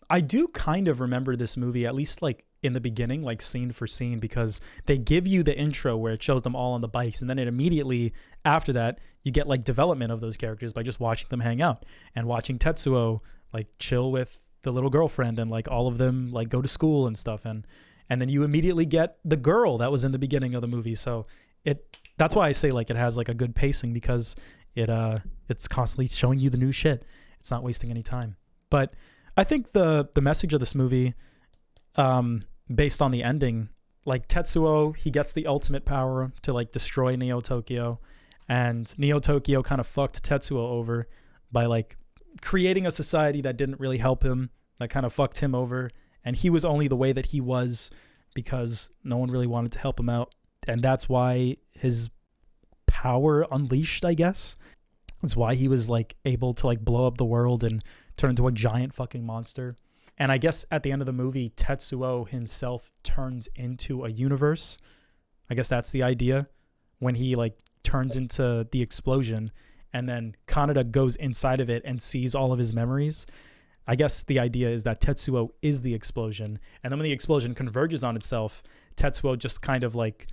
I do kind of remember this movie, at least like in the beginning, like scene for scene, because they give you the intro where it shows them all on the bikes, and then it immediately after that you get like development of those characters by just watching them hang out and watching Tetsuo like chill with the little girlfriend, and like all of them like go to school and stuff, and then you immediately get the girl that was in the beginning of the movie. So that's why I say like it has like a good pacing, because it's constantly showing you the new shit. It's not wasting any time. But I think the message of this movie, based on the ending, like Tetsuo, he gets the ultimate power to like destroy Neo Tokyo, and Neo Tokyo kind of fucked Tetsuo over by like creating a society that didn't really help him, that kind of fucked him over, and he was only the way that he was because no one really wanted to help him out, and that's why his power unleashed, I guess. That's why he was like able to like blow up the world and turn into a giant fucking monster. And I guess at the end of the movie, Tetsuo himself turns into a universe. I guess that's the idea, when he like turns into the explosion, and then Kaneda goes inside of it and sees all of his memories. I guess the idea is that Tetsuo is the explosion, and then when the explosion converges on itself, Tetsuo just kind of like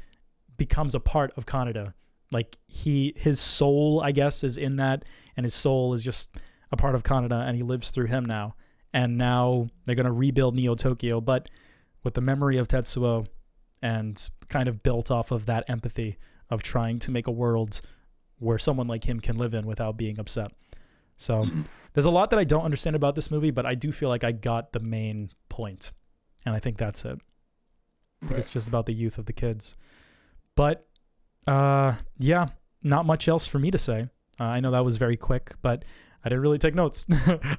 becomes a part of Kaneda. Like his soul, I guess, is in that, and his soul is just a part of Kaneda, and he lives through him now. And now they're going to rebuild Neo Tokyo, but with the memory of Tetsuo, and kind of built off of that empathy of trying to make a world where someone like him can live in without being upset. So there's a lot that I don't understand about this movie, but I do feel like I got the main point, and I think that's it. I think it's just about the youth of the kids. But yeah, not much else for me to say. I know that was very quick, but I didn't really take notes.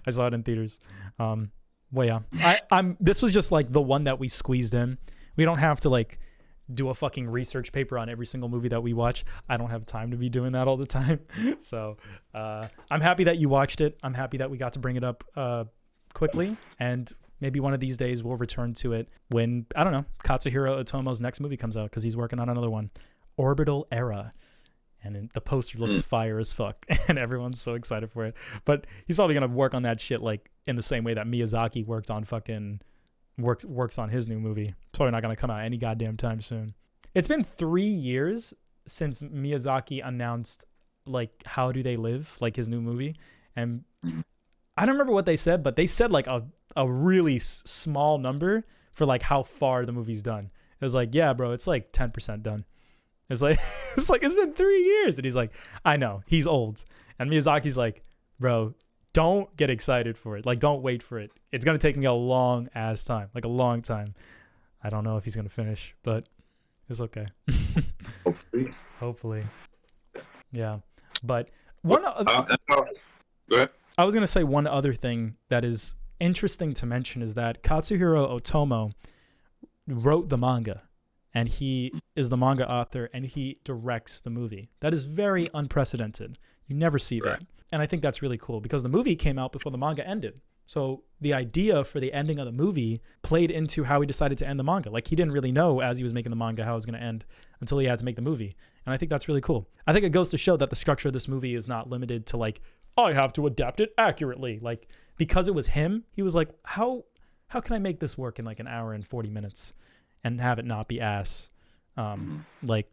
I saw it in theaters. Well, yeah, this was just like the one that we squeezed in. We don't have to like do a fucking research paper on every single movie that we watch. I don't have time to be doing that all the time. So I'm happy that you watched it. I'm happy that we got to bring it up quickly, and maybe one of these days we'll return to it when, I don't know, Katsuhiro Otomo's next movie comes out, because he's working on another one, Orbital Era. And the poster looks fire as fuck, and everyone's so excited for it. But he's probably gonna work on that shit like in the same way that Miyazaki works on his new movie. It's probably not gonna come out any goddamn time soon. It's been 3 years since Miyazaki announced like How Do They Live, like his new movie, and I don't remember what they said, but they said like a really small number for like how far the movie's done. It was like, yeah, bro, it's like 10% done. It's like it's been 3 years, and he's like, I know, he's old, and Miyazaki's like, bro, don't get excited for it. Like, don't wait for it. It's gonna take me a long ass time, like a long time. I don't know if he's gonna finish, but it's okay. Hopefully. Hopefully, yeah. But one, Go ahead. I was gonna say one other thing that is interesting to mention is that Katsuhiro Otomo wrote the manga, and he is the manga author, and he directs the movie. That is very unprecedented. You never see that. And I think that's really cool because the movie came out before the manga ended. So the idea for the ending of the movie played into how he decided to end the manga. Like, he didn't really know as he was making the manga how it was going to end until he had to make the movie. And I think that's really cool. I think it goes to show that the structure of this movie is not limited to like, I have to adapt it accurately. Like, because it was him, he was like, how can I make this work in like an hour and 40 minutes and have it not be ass? Like,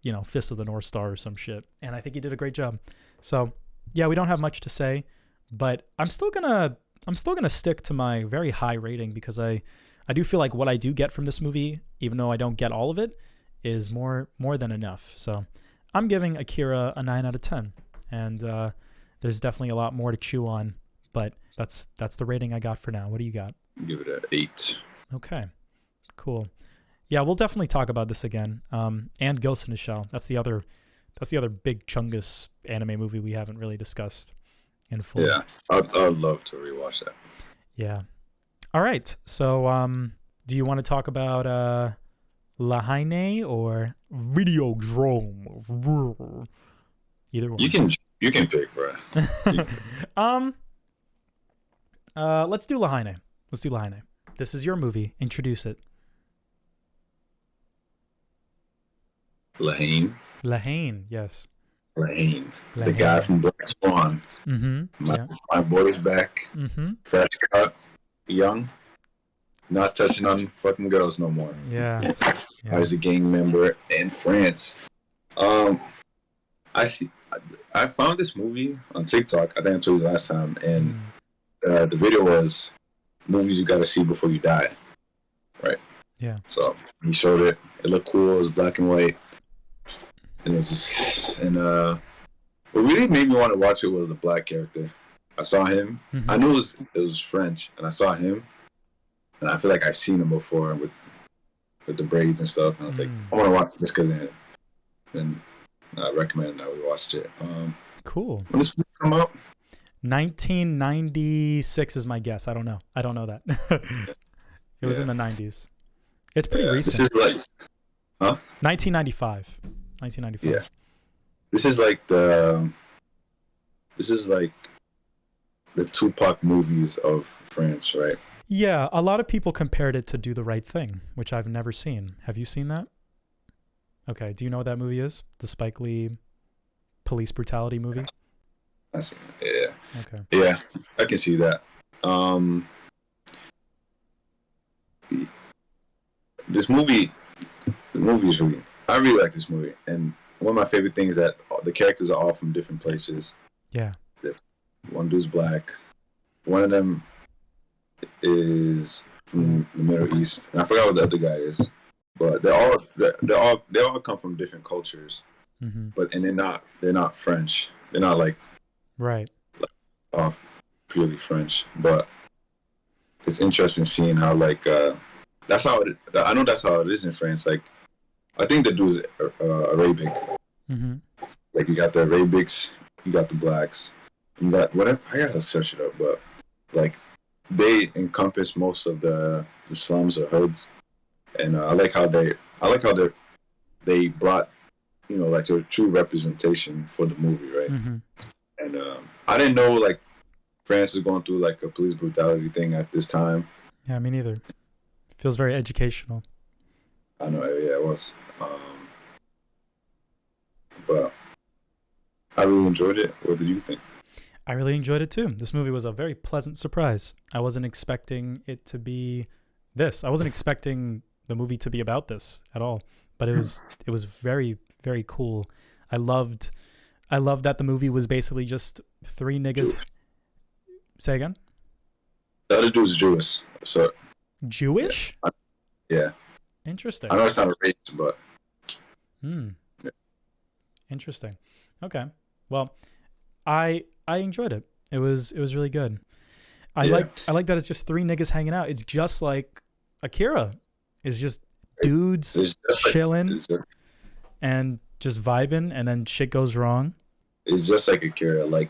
you know, Fist of the North Star or some shit. And I think he did a great job. So yeah, we don't have much to say, but I'm still gonna stick to my very high rating because I do feel like what I do get from this movie, even though I don't get all of it, is more than enough. So I'm giving Akira a 9 out of 10, and there's definitely a lot more to chew on, but that's the rating I got for now. What do you got? Give it an 8. Okay, cool. Yeah, we'll definitely talk about this again. And Ghost in the Shell. That's the other big Chungus anime movie we haven't really discussed in full. Yeah, I'd love to rewatch that. Yeah. All right. So, do you want to talk about Haine or Videodrome? Either one. You can pick, bro. Let's do Haine. This is your movie. Introduce it. Haine, yes. Haine, the guy from Black Swan. My boy's back. Fresh cut, young, not touching on fucking girls no more. Yeah. I was a gang member in France. I found this movie on TikTok. I think I told you last time, and the video was movies you got to see before you die. Right. Yeah. So he showed it. It looked cool. It was black and white. And what really made me want to watch it was the black character. I saw him. I knew it was French, and I saw him, and I feel like I've seen him before with the braids and stuff. And I was like, I want to watch this because then I recommended that we watched it. Cool. When this movie come out? 1996 is my guess. I don't know that. It was in the 90s. It's pretty recent. This is like, 1995. Yeah. This is like the Tupac movies of France, right? Yeah, a lot of people compared it to Do the Right Thing, which I've never seen. Have you seen that? Okay, do you know what that movie is? The Spike Lee police brutality movie? I seen it. Yeah. Okay. Yeah, I can see that. The movie is really. I really like this movie, and one of my favorite things is that the characters are all from different places. Yeah. One dude's black. One of them is from the Middle East, and I forgot what the other guy is. But they all come from different cultures. But they're not French. They're not like purely French. But it's interesting seeing how like that's how I know that's how it is in France. Like, I think the dude's Arabic. Like, you got the Arabics, you got the blacks, you got whatever. I gotta search it up, but like they encompass most of the slums or hoods, and I like how they brought, you know, like a true representation for the movie, right? And I didn't know like France was going through like a police brutality thing at this time. Yeah, me neither. Feels very educational. I know, yeah, it was. But I really enjoyed it. What did you think? I really enjoyed it too. This movie was a very pleasant surprise. I wasn't expecting it to be this. I wasn't expecting the movie to be about this at all. But it was very, very cool. I loved that the movie was basically just three niggas. Say again? The other dude's Jewish. So Jewish? Yeah. Interesting. I know it's not a race, but Interesting. Okay. Well, I enjoyed it. It was really good. I Yeah. like that it's just three niggas hanging out. It's just like Akira. It's just dudes It's just like chilling and just vibing, and then shit goes wrong. it's just like Akira. Like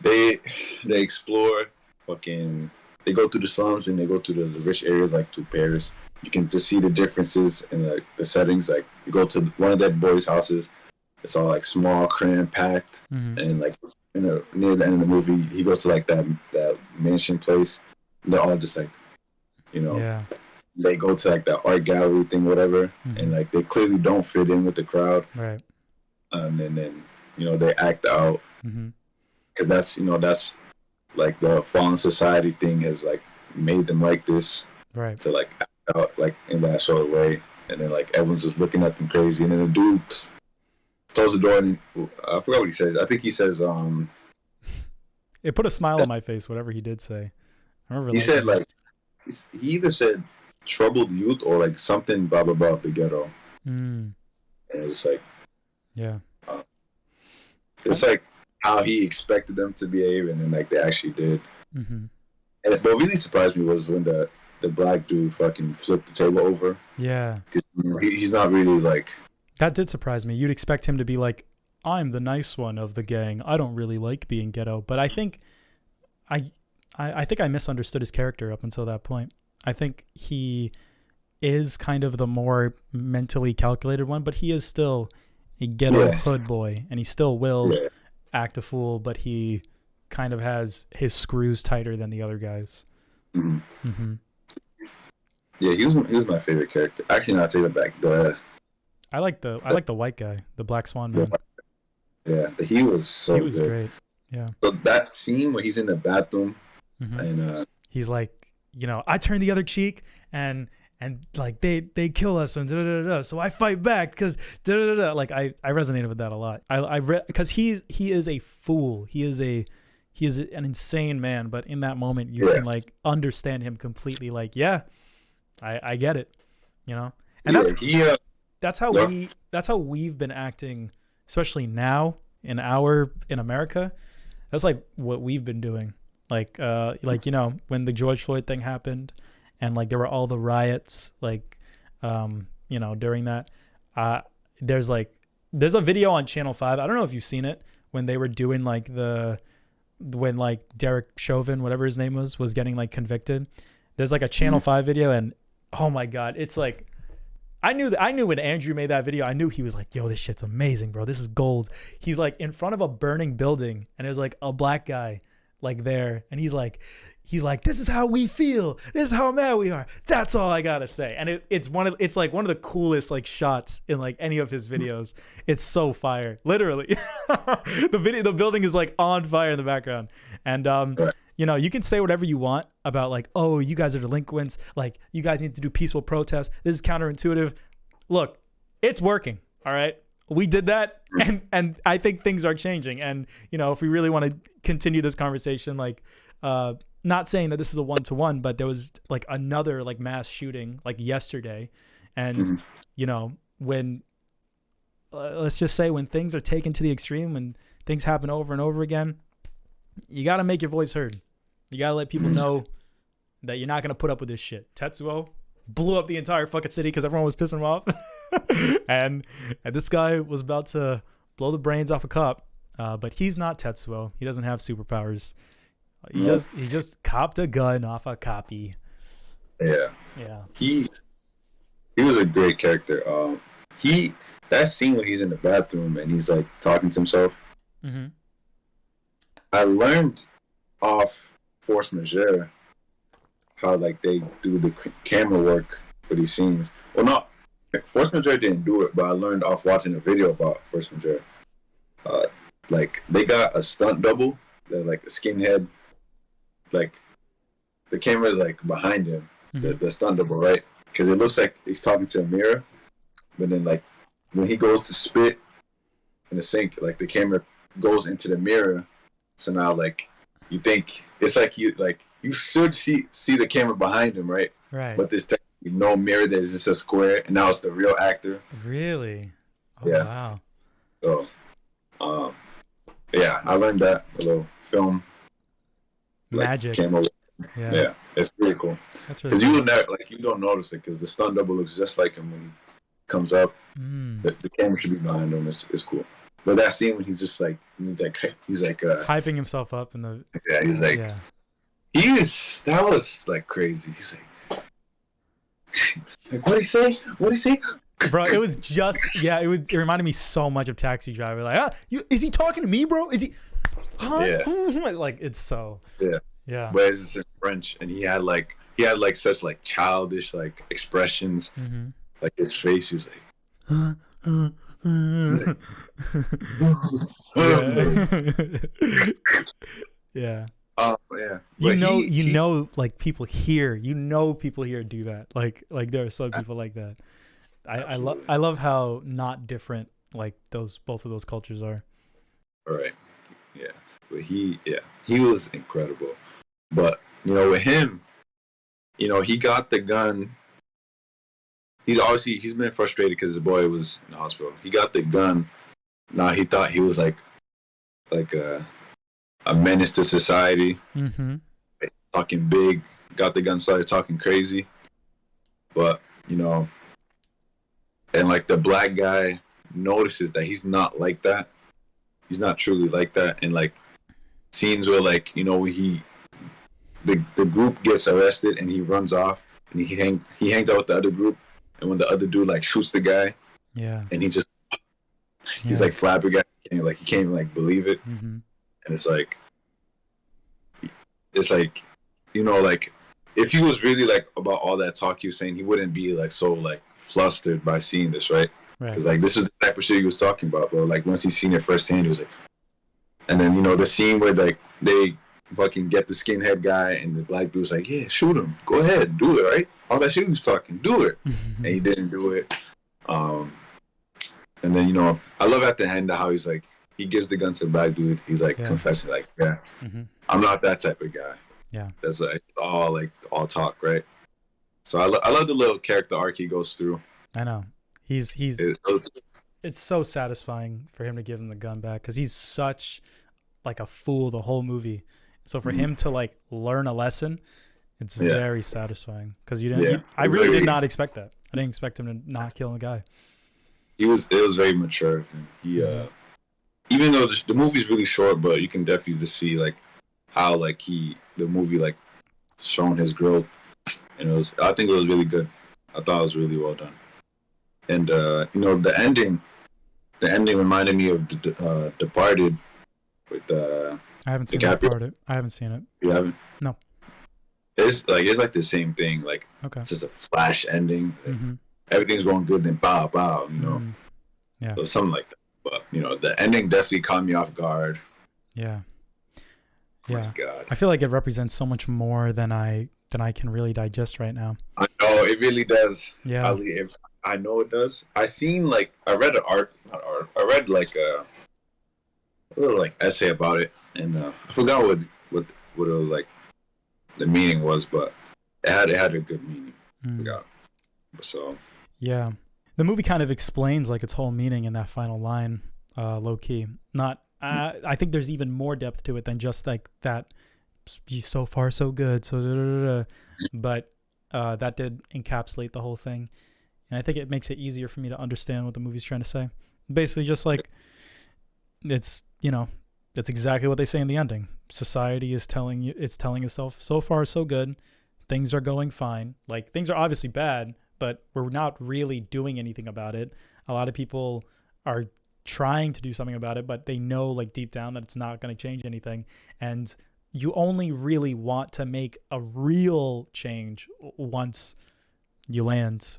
they explore fucking. They go through the slums and they go to the rich areas like to Paris. You can just see the differences in the settings. Like you go to one of that boys' houses, it's all like small, cramped, packed, and like near the end of the movie, he goes to like that mansion place. And they're all just like, Yeah. they go to like that art gallery thing, whatever, and like they clearly don't fit in with the crowd. Right. And then they act out because that's like the fallen society thing has like made them like this, Right. to like act out like in that sort of way, and then like everyone's just looking at them crazy, and then the dude close the door and I forgot what he says. I think he says It put a smile on my face, whatever he did say. I remember he said like he either said troubled youth or like something blah blah blah the ghetto. And it's like it's like how he expected them to behave, and then like they actually did. And what really surprised me was when the black dude fucking flipped the table over. Yeah, he's not really like. That did surprise me. You'd expect him to be like, I'm the nice one of the gang. I don't really like being ghetto. But I think I think I misunderstood his character up until that point. I think he is kind of the more mentally calculated one, but he is still a ghetto hood boy, and he still will act a fool, but he kind of has his screws tighter than the other guys. Yeah, he was my favorite character. Actually, no, I take it back. I like the white guy, the Black Swan man. Yeah, he was so good. Great. Yeah. So that scene where he's in the bathroom and he's like, I turn the other cheek and like they kill us and so I fight back because like I resonated with that a lot. I because he is a fool. He is an insane man, but in that moment you can like understand him completely. Like, I get it, and that's how we've been acting, especially now in America. That's like what we've been doing. Like when the George Floyd thing happened, and like there were all the riots, like during that. There's a video on Channel 5. I don't know if you've seen it, when they were doing like when like Derek Chauvin, whatever his name was getting like convicted. There's like a Channel 5 video, and oh my God, it's like I knew when Andrew made that video, I knew he was like, yo, this shit's amazing, bro. This is gold. He's like in front of a burning building, and there's like a black guy like there, and he's like, this is how we feel. This is how mad we are. That's all I gotta say. And it's like one of the coolest like shots in like any of his videos. It's so fire, literally. The building is like on fire in the background, and you can say whatever you want about like, oh, you guys are delinquents. Like, you guys need to do peaceful protest. This is counterintuitive. Look, it's working. All right. We did that. And I think things are changing. And, if we really want to continue this conversation, like, not saying that this is a 1-to-1, but there was like another like mass shooting like yesterday. And, when, let's just say when things are taken to the extreme, when things happen over and over again, you got to make your voice heard. You got to let people know that you're not going to put up with this shit. Tetsuo blew up the entire fucking city because everyone was pissing him off. and this guy was about to blow the brains off a cop. But he's not Tetsuo. He doesn't have superpowers. He just copped a gun off a copy. Yeah. Yeah. He was a great character. That scene when he's in the bathroom and he's like talking to himself. I learned off Force Majeure how like they do the camera work for these scenes. Well, not Force Majeure didn't do it, but I learned off watching a video about Force Majeure. Like they got a stunt double, that like a skinhead. Like the camera is like behind him, the stunt double, right? Because it looks like he's talking to a mirror, but then like when he goes to spit in the sink, like the camera goes into the mirror. So now, like, you think it's like you should see the camera behind him, right? Right. But there's technically no mirror. There's just a square, and now it's the real actor. Really? Oh, yeah. Wow. So, Yeah, I learned that a little film Magic. camera. Yeah. Yeah, it's really cool. That's really Because cool. you would never you don't notice it because the stunt double looks just like him when he comes up. The camera should be behind him. It's cool. But that scene when he's just like he's like hyping himself up in the he's like that was like crazy. He's like what'd he say? Bro, it was just it reminded me so much of Taxi Driver. Like, is he talking to me, bro? Is he? Huh? Yeah. Like it's so. Yeah. But it's just in French, and he had like such like childish like expressions, like his face. He was like, yeah. Yeah. You know, like people here do that. Like there are some people like that. I love how not different like both of those cultures are. All right. Yeah. But he was incredible. But with him, he got the gun. He's been frustrated because his boy was in the hospital. He got the gun. Now he thought he was like a menace to society. Talking big. Got the gun, started talking crazy. But and like the black guy notices that he's not like that. He's not truly like that. And like scenes where like when the group gets arrested and he runs off and he hangs out with the other group, and when the other dude like shoots the guy, and he's like flabbergasted, he can't even like believe it. And it's like like if he was really like about all that talk he was saying, he wouldn't be like so like flustered by seeing this, right? Because like this is the type of shit he was talking about, but like once he seen it firsthand, he was like, and then the scene where like they fucking get the skinhead guy and the black dude's like, yeah, shoot him, go ahead, do it, right? All that shit he was talking, do it, and he didn't do it. And then I love at the end how he's like, he gives the gun to the black dude, he's like confessing like, I'm not that type of guy. Yeah, that's like all talk, right? So I love the little character arc he goes through. I know it's so satisfying for him to give him the gun back because he's such like a fool the whole movie. So for him to like learn a lesson, it's very satisfying because I really did not expect that. I didn't expect him to not kill a guy. It was very mature of him. He even though the movie's really short, but you can definitely just see like how like the movie like shown his growth, and I think it was really good. I thought it was really well done. And the ending reminded me of Departed with I haven't seen Departed. I haven't seen it. You haven't? No. It's like the same thing. Like it's just a flash ending. Like, everything's going good, then bow. Yeah. So something like that. But the ending definitely caught me off guard. Yeah. Oh my God. I feel like it represents so much more than I can really digest right now. I know it really does. Yeah. I know it does. I read I read like a little like essay about it, and I forgot what it was like the meaning was, but it had a good meaning. I forgot. So yeah, the movie kind of explains like its whole meaning in that final line, low key. Not I think there's even more depth to it than just like that. So far so good. So but that did encapsulate the whole thing, and I think it makes it easier for me to understand what the movie's trying to say. Basically, just like it's exactly what they say in the ending. Society is telling itself so far so good, things are going fine. Like things are obviously bad, but we're not really doing anything about it. A lot of people are trying to do something about it, but they know like deep down that it's not going to change anything. And you only really want to make a real change once you land,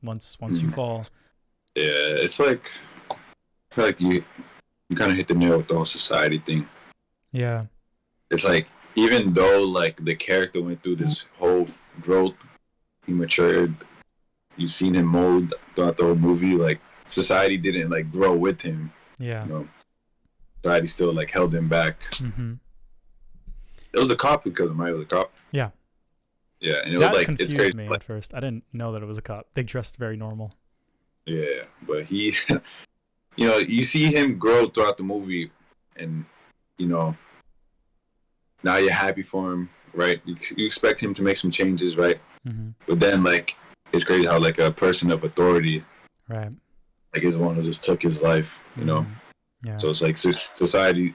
once you fall. Yeah, it's like I feel like you kind of hit the nail with the whole society thing. Yeah. It's like even though like the character went through this whole growth, he matured, you've seen him mold throughout the whole movie, like society didn't like grow with him. Yeah. Society still like held him back. It was a cop who killed him, right? It was a cop. Yeah. Yeah, and it that was like confused it's crazy. Me at first. I didn't know that it was a cop. They dressed very normal. Yeah, but he, you see him grow throughout the movie, and you know now you're happy for him, right? You expect him to make some changes, right? Mm-hmm. But then like it's crazy how like a person of authority, Right. like is the one who just took his life, you know. Yeah. So it's like society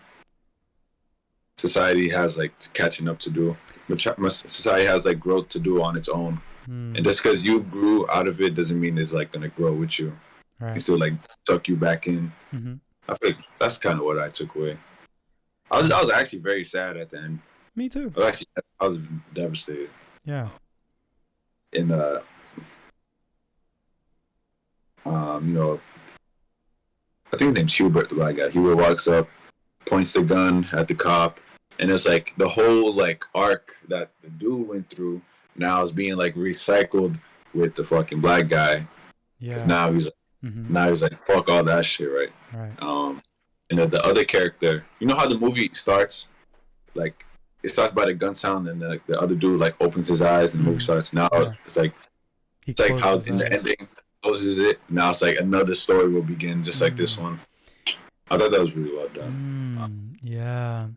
has like catching up to do. Society has like growth to do on its own, and just because you grew out of it doesn't mean it's like gonna grow with you. Right. It still like suck you back in. Mm-hmm. I feel like that's kind of what I took away. I was actually very sad at the end. Me too. I was devastated. Yeah. And you know, I think his name's Hubert, the black guy. Hubert walks up, points the gun at the cop, and it's like the whole like arc that the dude went through now is being like recycled with the fucking black guy. Yeah. Now he's like fuck all that shit, right? Right. And then the other character, you know how the movie starts, like it starts by the gun sound, and the other dude like opens his eyes, and the movie starts. Now it's like how in the ending closes it. Now it's like another story will begin, just like this one. I thought that was really well done. Yeah.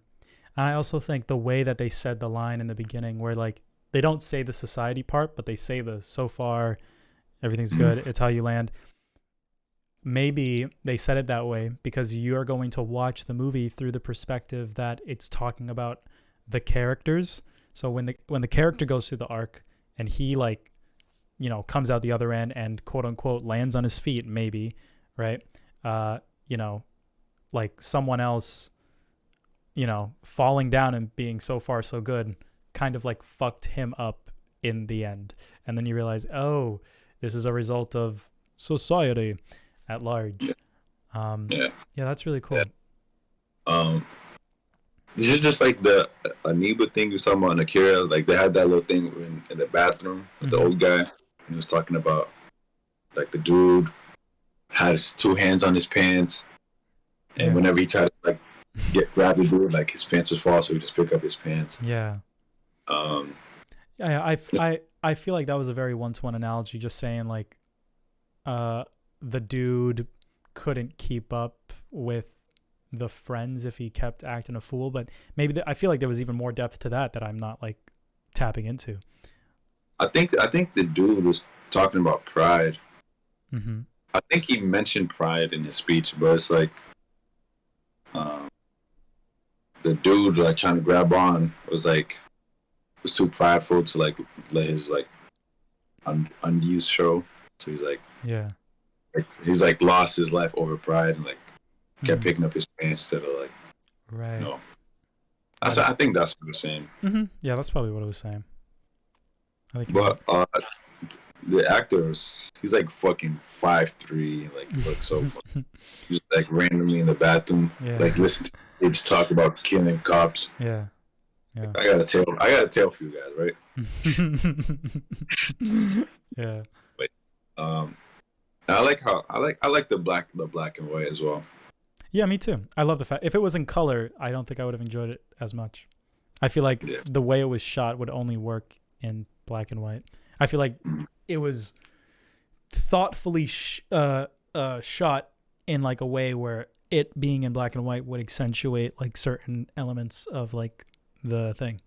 I also think the way that they said the line in the beginning, where like they don't say the society part, but they say the so far everything's good, it's how you land. Maybe they said it that way because you're going to watch the movie through the perspective that it's talking about the characters. So when the character goes through the arc and he like, you know, comes out the other end and quote unquote lands on his feet, maybe, right? You know, like someone else, you know, falling down and being so far so good kind of like fucked him up in the end. And then you realize, oh, this is a result of society at large. Yeah, that's really cool. This is just like the amoeba thing you were talking about in Akira. Like they had that little thing in the bathroom with the old guy. He was talking about like the dude had his 2 hands on his pants, and whenever he tried to like grab the dude, like his pants would fall, so he just pick up his pants. Yeah. I feel like that was a very one-to-one analogy, just saying like the dude couldn't keep up with the friends if he kept acting a fool, but maybe I feel like there was even more depth to that I'm not like tapping into. I think the dude was talking about pride. I think he mentioned pride in his speech, but it's like the dude like trying to grab on was too prideful to like let his like unused show. So he's like he's like lost his life over pride and like kept picking up his pants instead of like right. You know. I think that's what it was saying. Yeah, that's probably what it was saying. I think. But the actor he's like fucking 5'3", like he looks so funny. He's like randomly in the bathroom, like listen to kids talk about killing cops. Yeah. I got a tale for you guys, right? Yeah. But I like the black and white as well. Yeah, me too. I love the fact if it was in color, I don't think I would have enjoyed it as much. I feel like the way it was shot would only work in black and white. I feel like it was thoughtfully shot in like a way where it being in black and white would accentuate like certain elements of like the thing.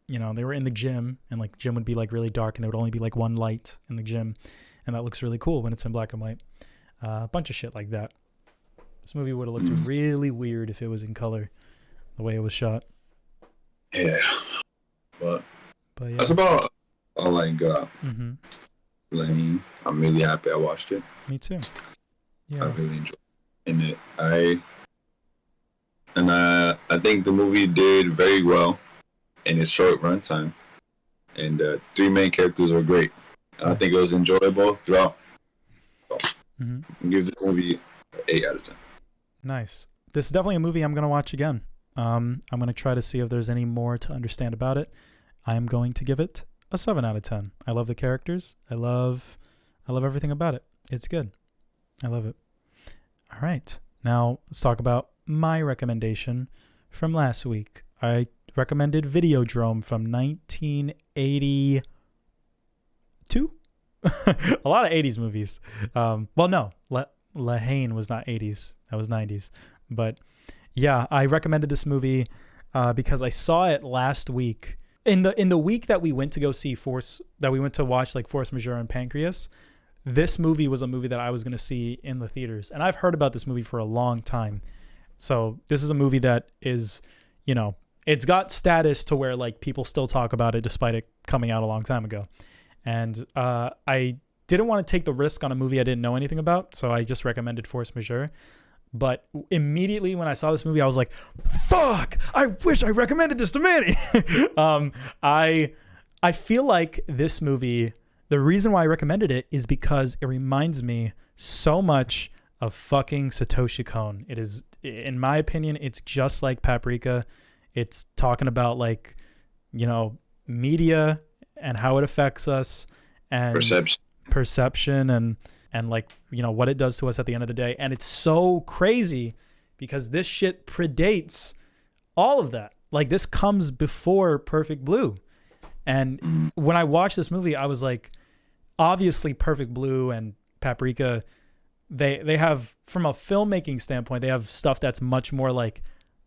You know, they were in the gym and like gym would be like really dark and there would only be like one light in the gym, and that looks really cool when it's in black and white. A bunch of shit like that. This movie would have looked really weird if it was in color, the way it was shot. Yeah, but yeah. That's about all I got. Haine. I'm really happy I watched it. Me too. Yeah, I really enjoyed it. I think the movie did very well in its short runtime, and the 3 main characters were great. I think it was enjoyable throughout. So, give this movie an 8 out of 10. Nice. This is definitely a movie I'm gonna watch again. I'm gonna try to see if there's any more to understand about it. I am going to give it a 7 out of 10. I love the characters. I love everything about it. It's good. I love it. All right. Now let's talk about my recommendation from last week. I recommended Videodrome from 1982. A lot of 80s movies. Well, no, Haine was not 80s. That was 90s. But yeah, I recommended this movie because I saw it last week. In the week that we went to go see we went to watch like Force Majeure and Pancreas, this movie was a movie that I was going to see in the theaters. And I've heard about this movie for a long time. So this is a movie that is, you know, it's got status to where like people still talk about it despite it coming out a long time ago. And I didn't want to take the risk on a movie I didn't know anything about, so I just recommended Force Majeure. But immediately when I saw this movie, I was like, fuck, I wish I recommended this to Manny. I feel like this movie, the reason why I recommended it is because it reminds me so much of fucking Satoshi Kon. It is, in my opinion, it's just like Paprika. It's talking about like, you know, media and how it affects us and perception and like, you know, what it does to us at the end of the day. And it's so crazy because this shit predates all of that. Like this comes before Perfect Blue. And when I watched this movie, I was like, obviously Perfect Blue and Paprika, they have, from a filmmaking standpoint, they have stuff that's much more like,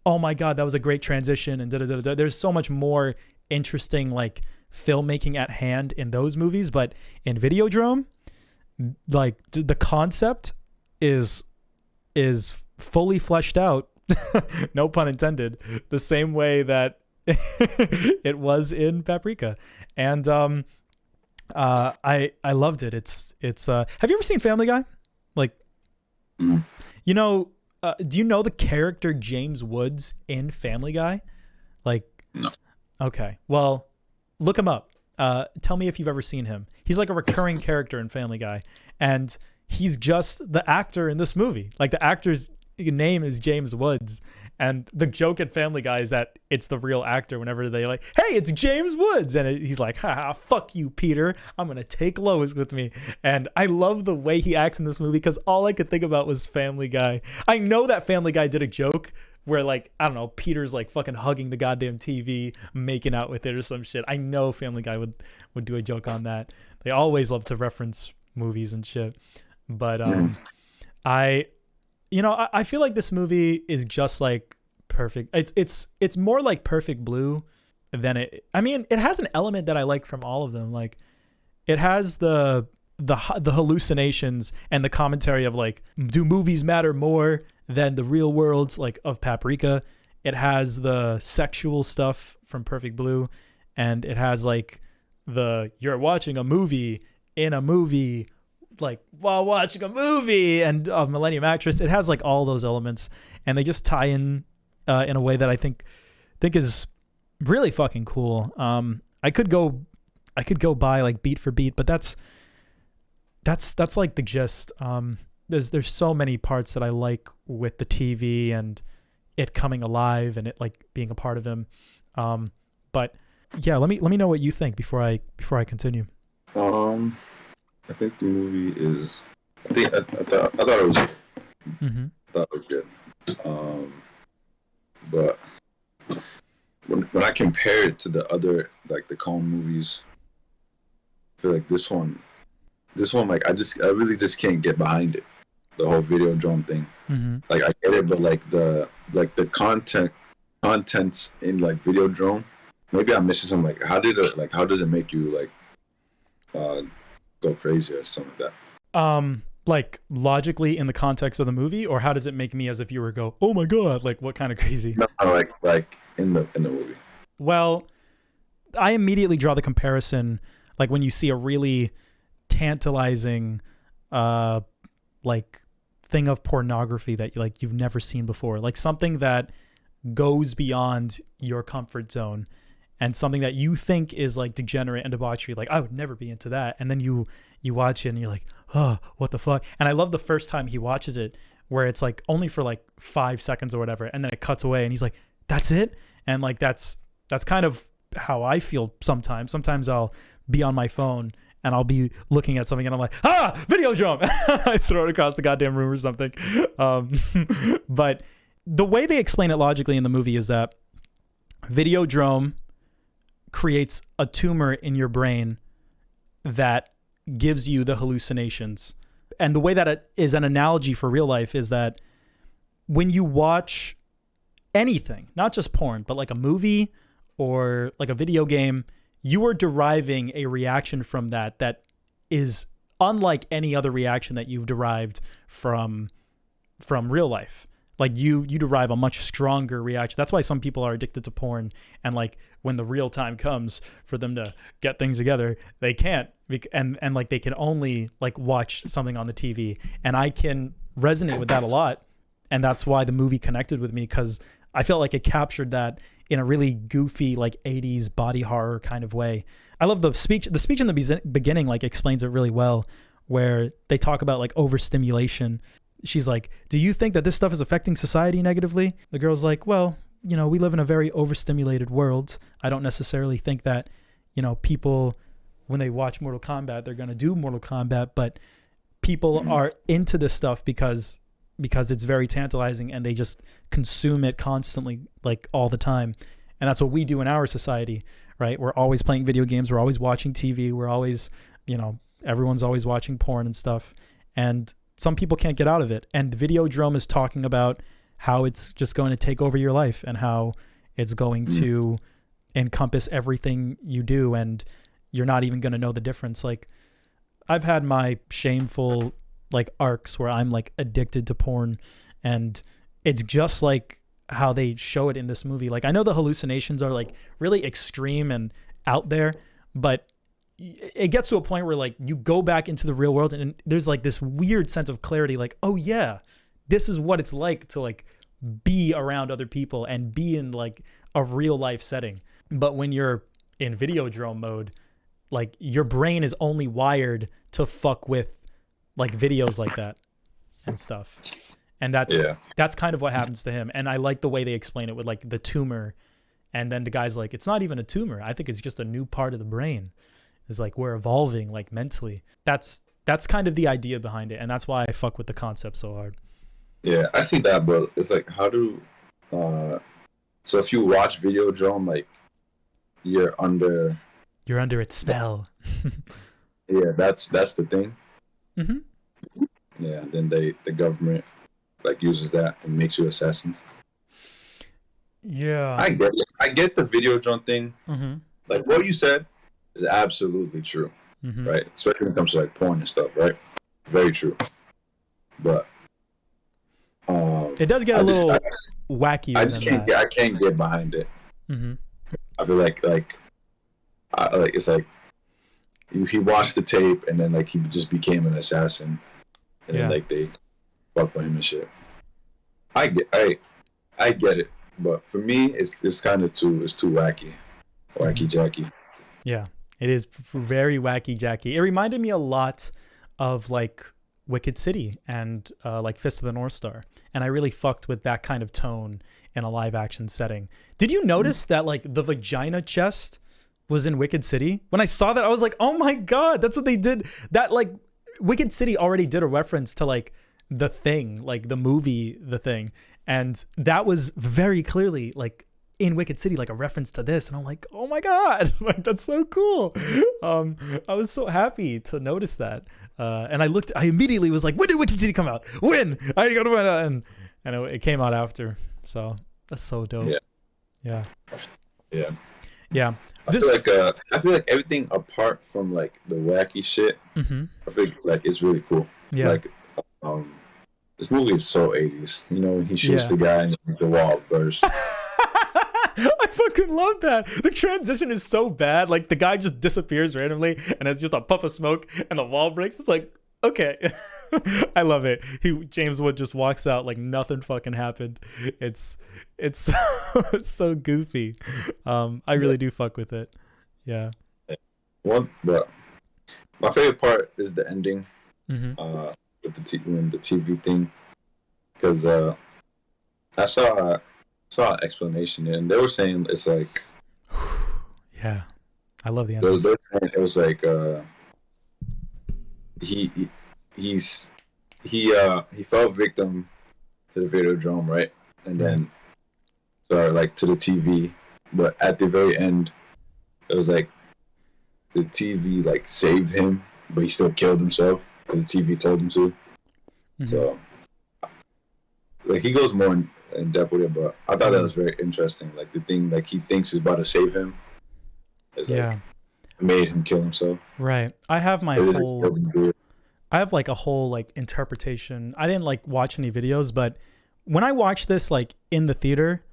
oh my God, that was a great transition and da-da-da-da. There's so much more interesting like filmmaking at hand in those movies. But in Videodrome, like the concept is fully fleshed out, no pun intended, the same way that it was in Paprika. And I loved it. It's have you ever seen Family Guy? Like, you know, do you know the character James Woods in Family Guy? Like, no. Okay, well, look him up. Tell me if you've ever seen him. He's like a recurring character in Family Guy, and he's just the actor in this movie. Like the actor's name is James Woods, and the joke at Family Guy is that it's the real actor whenever they like, hey, it's James Woods, and he's like, haha, fuck you, Peter, I'm gonna take Lois with me. And I love the way he acts in this movie because all I could think about was Family Guy. I know that Family Guy did a joke where like, I don't know, Peter's like fucking hugging the goddamn TV, making out with it or some shit. I know Family Guy would do a joke on that. They always love to reference movies and shit. But I feel like this movie is just like perfect. It's more like Perfect Blue than it. I mean, it has an element that I like from all of them. Like it has the hallucinations and the commentary of like, do movies matter more than the real world, like of Paprika? It has the sexual stuff from Perfect Blue, and it has like the you're watching a movie in a movie, like while watching a movie, and of Millennium Actress. It has like all those elements, and they just tie in a way that I think is really fucking cool. I could go by like beat for beat, but that's like the gist. There's so many parts that I like with the TV and it coming alive and it like being a part of him. But yeah, let me know what you think before I continue. I think the movie is. I thought it was. Mm-hmm. I thought it was good. But when I compare it to the other like the Coen movies, I feel like this one like I really just can't get behind it. The whole Videodrome thing. Mm-hmm. Like I get it, but like the contents in like Videodrome, maybe I'm missing something. Like how does it make you like go crazy or something like that? Like logically in the context of the movie, or how does it make me as a viewer go, oh my God, like what kind of crazy? No, like in the movie. Well, I immediately draw the comparison, like when you see a really tantalizing like thing of pornography that you've never seen before, like something that goes beyond your comfort zone and something that you think is like degenerate and debauchery, like I would never be into that, and then you watch it and you're like, oh, what the fuck. And I love the first time he watches it where it's like only for like 5 seconds or whatever, and then it cuts away and he's like, that's it. And like that's kind of how I feel sometimes. I'll be on my phone and I'll be looking at something and I'm like, Videodrome. I throw it across the goddamn room or something. But the way they explain it logically in the movie is that Videodrome creates a tumor in your brain that gives you the hallucinations. And the way that it is an analogy for real life is that when you watch anything, not just porn, but like a movie or like a video game, you are deriving a reaction from that is unlike any other reaction that you've derived from real life. Like you derive a much stronger reaction. That's why some people are addicted to porn, and like when the real time comes for them to get things together, they can't, and like they can only like watch something on the TV. And I can resonate with that a lot, and that's why the movie connected with me, because I felt like it captured that in a really goofy like 80s body horror kind of way. I love the speech. The speech in the beginning like explains it really well, where they talk about like overstimulation. She's like, do you think that this stuff is affecting society negatively? The girl's like, well, you know, we live in a very overstimulated world. I don't necessarily think that, you know, people, when they watch Mortal Kombat, they're going to do Mortal Kombat, but people are into this stuff because it's very tantalizing, and they just consume it constantly, like all the time. And that's what we do in our society, right? We're always playing video games. We're always watching TV. We're always, you know, everyone's always watching porn and stuff. And some people can't get out of it. And Videodrome is talking about how it's just going to take over your life, and how it's going to encompass everything you do, and you're not even going to know the difference. Like, I've had my shameful like arcs where I'm like addicted to porn, and it's just like how they show it in this movie. Like, I know the hallucinations are like really extreme and out there, but it gets to a point where like you go back into the real world, and there's like this weird sense of clarity, like, oh yeah, this is what it's like to like be around other people and be in like a real life setting. But when you're in Videodrome mode, like your brain is only wired to fuck with like videos like that and stuff. And that's kind of what happens to him. And I like the way they explain it with like the tumor. And then the guy's like, it's not even a tumor. I think it's just a new part of the brain. It's like we're evolving like mentally. That's kind of the idea behind it. And that's why I fuck with the concept so hard. Yeah, I see that, but it's like, how do so if you watch Videodrome, like you're under its spell. Yeah, that's the thing. Mm-hmm. Yeah, and then the government like uses that and makes you assassins. Yeah, I get the Videodrome thing. Mm-hmm. Like what you said is absolutely true, mm-hmm. right? Especially when it comes to like porn and stuff, right? Very true. But it does get a little wacky. I can't get behind it. Mm-hmm. I feel like it's like he watched the tape and then like he just became an assassin, and then like they fuck with him and shit. I get it, but for me it's kind of too wacky jacky. Yeah, it is very wacky jacky. It reminded me a lot of like Wicked City and like Fist of the North Star, and I really fucked with that kind of tone in a live action setting. Did you notice that like the vagina chest was in Wicked City? When I saw that, I was like, oh my god, that's what they did. That like Wicked City already did a reference to like The Thing, like the movie The Thing, and that was very clearly like in Wicked City, like a reference to this. And I'm like, oh my god, like that's so cool. I was so happy to notice that. And I immediately was like, when did Wicked City come out? When? I gotta find out. And it came out after. So that's so dope. Yeah. I feel like everything apart from like the wacky shit, mm-hmm. I feel like it's really cool. Yeah. Like this movie is so 80s. You know, when he shoots the guy and the wall bursts. I fucking love that. The transition is so bad. Like the guy just disappears randomly and it's just a puff of smoke and the wall breaks. It's like, okay. I love it. James Wood just walks out like nothing fucking happened. It's so goofy. I really do fuck with it. Yeah. But my favorite part is the ending. Mm-hmm. With the TV thing, because I saw an explanation and they were saying it's like, yeah, I love the ending. It was like he fell victim to the Videodrome, right? And then like to the TV, but at the very end it was like the TV like saved him, but he still killed himself because the TV told him to. Mm-hmm. So like he goes more in depth with it, but I thought that was very interesting. Like the thing like he thinks is about to save him is like made him kill himself. Right. I have like a whole like interpretation. I didn't like watch any videos, but when I watched this like in the theater,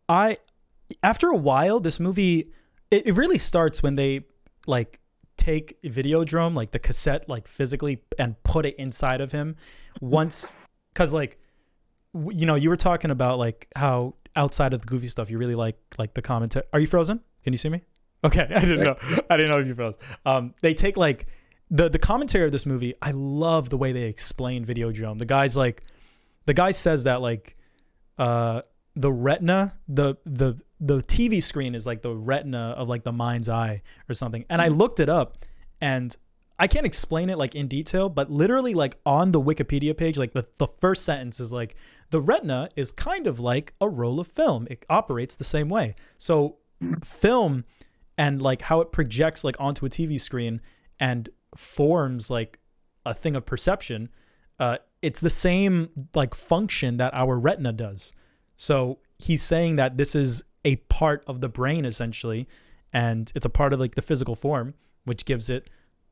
after a while, this movie, it really starts when they like take Videodrome, like the cassette, like physically and put it inside of him once. Cause like, you know, you were talking about like how outside of the goofy stuff, you really like the commentary. Are you frozen? Can you see me? Okay. I didn't know if you froze. They take like the commentary of this movie. I love the way they explain Videodrome. The guy says that like, the retina, the TV screen is like the retina of like the mind's eye or something. And I looked it up, and I can't explain it like in detail, but literally like on the Wikipedia page, like the first sentence is like, the retina is kind of like a roll of film. It operates the same way. So film and like how it projects like onto a TV screen and forms like a thing of perception. It's the same like function that our retina does. So he's saying that this is a part of the brain essentially, and it's a part of like the physical form, which gives it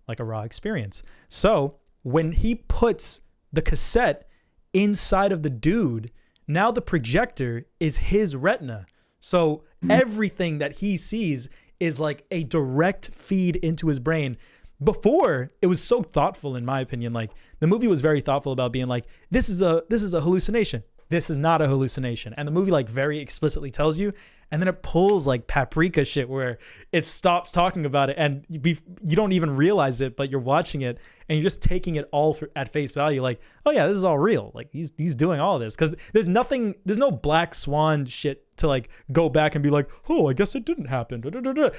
like a raw experience. So when he puts the cassette inside of the dude, now the projector is his retina. So everything that he sees is like a direct feed into his brain. Before, it was so thoughtful, in my opinion. Like the movie was very thoughtful about being like, this is a hallucination. This is not a hallucination. And the movie like very explicitly tells you, and then it pulls like paprika shit where it stops talking about it, and you don't even realize it, but you're watching it and you're just taking it all at face value. Like, oh yeah, this is all real. Like he's doing all this, because there's no black swan shit to like go back and be like, oh, I guess it didn't happen.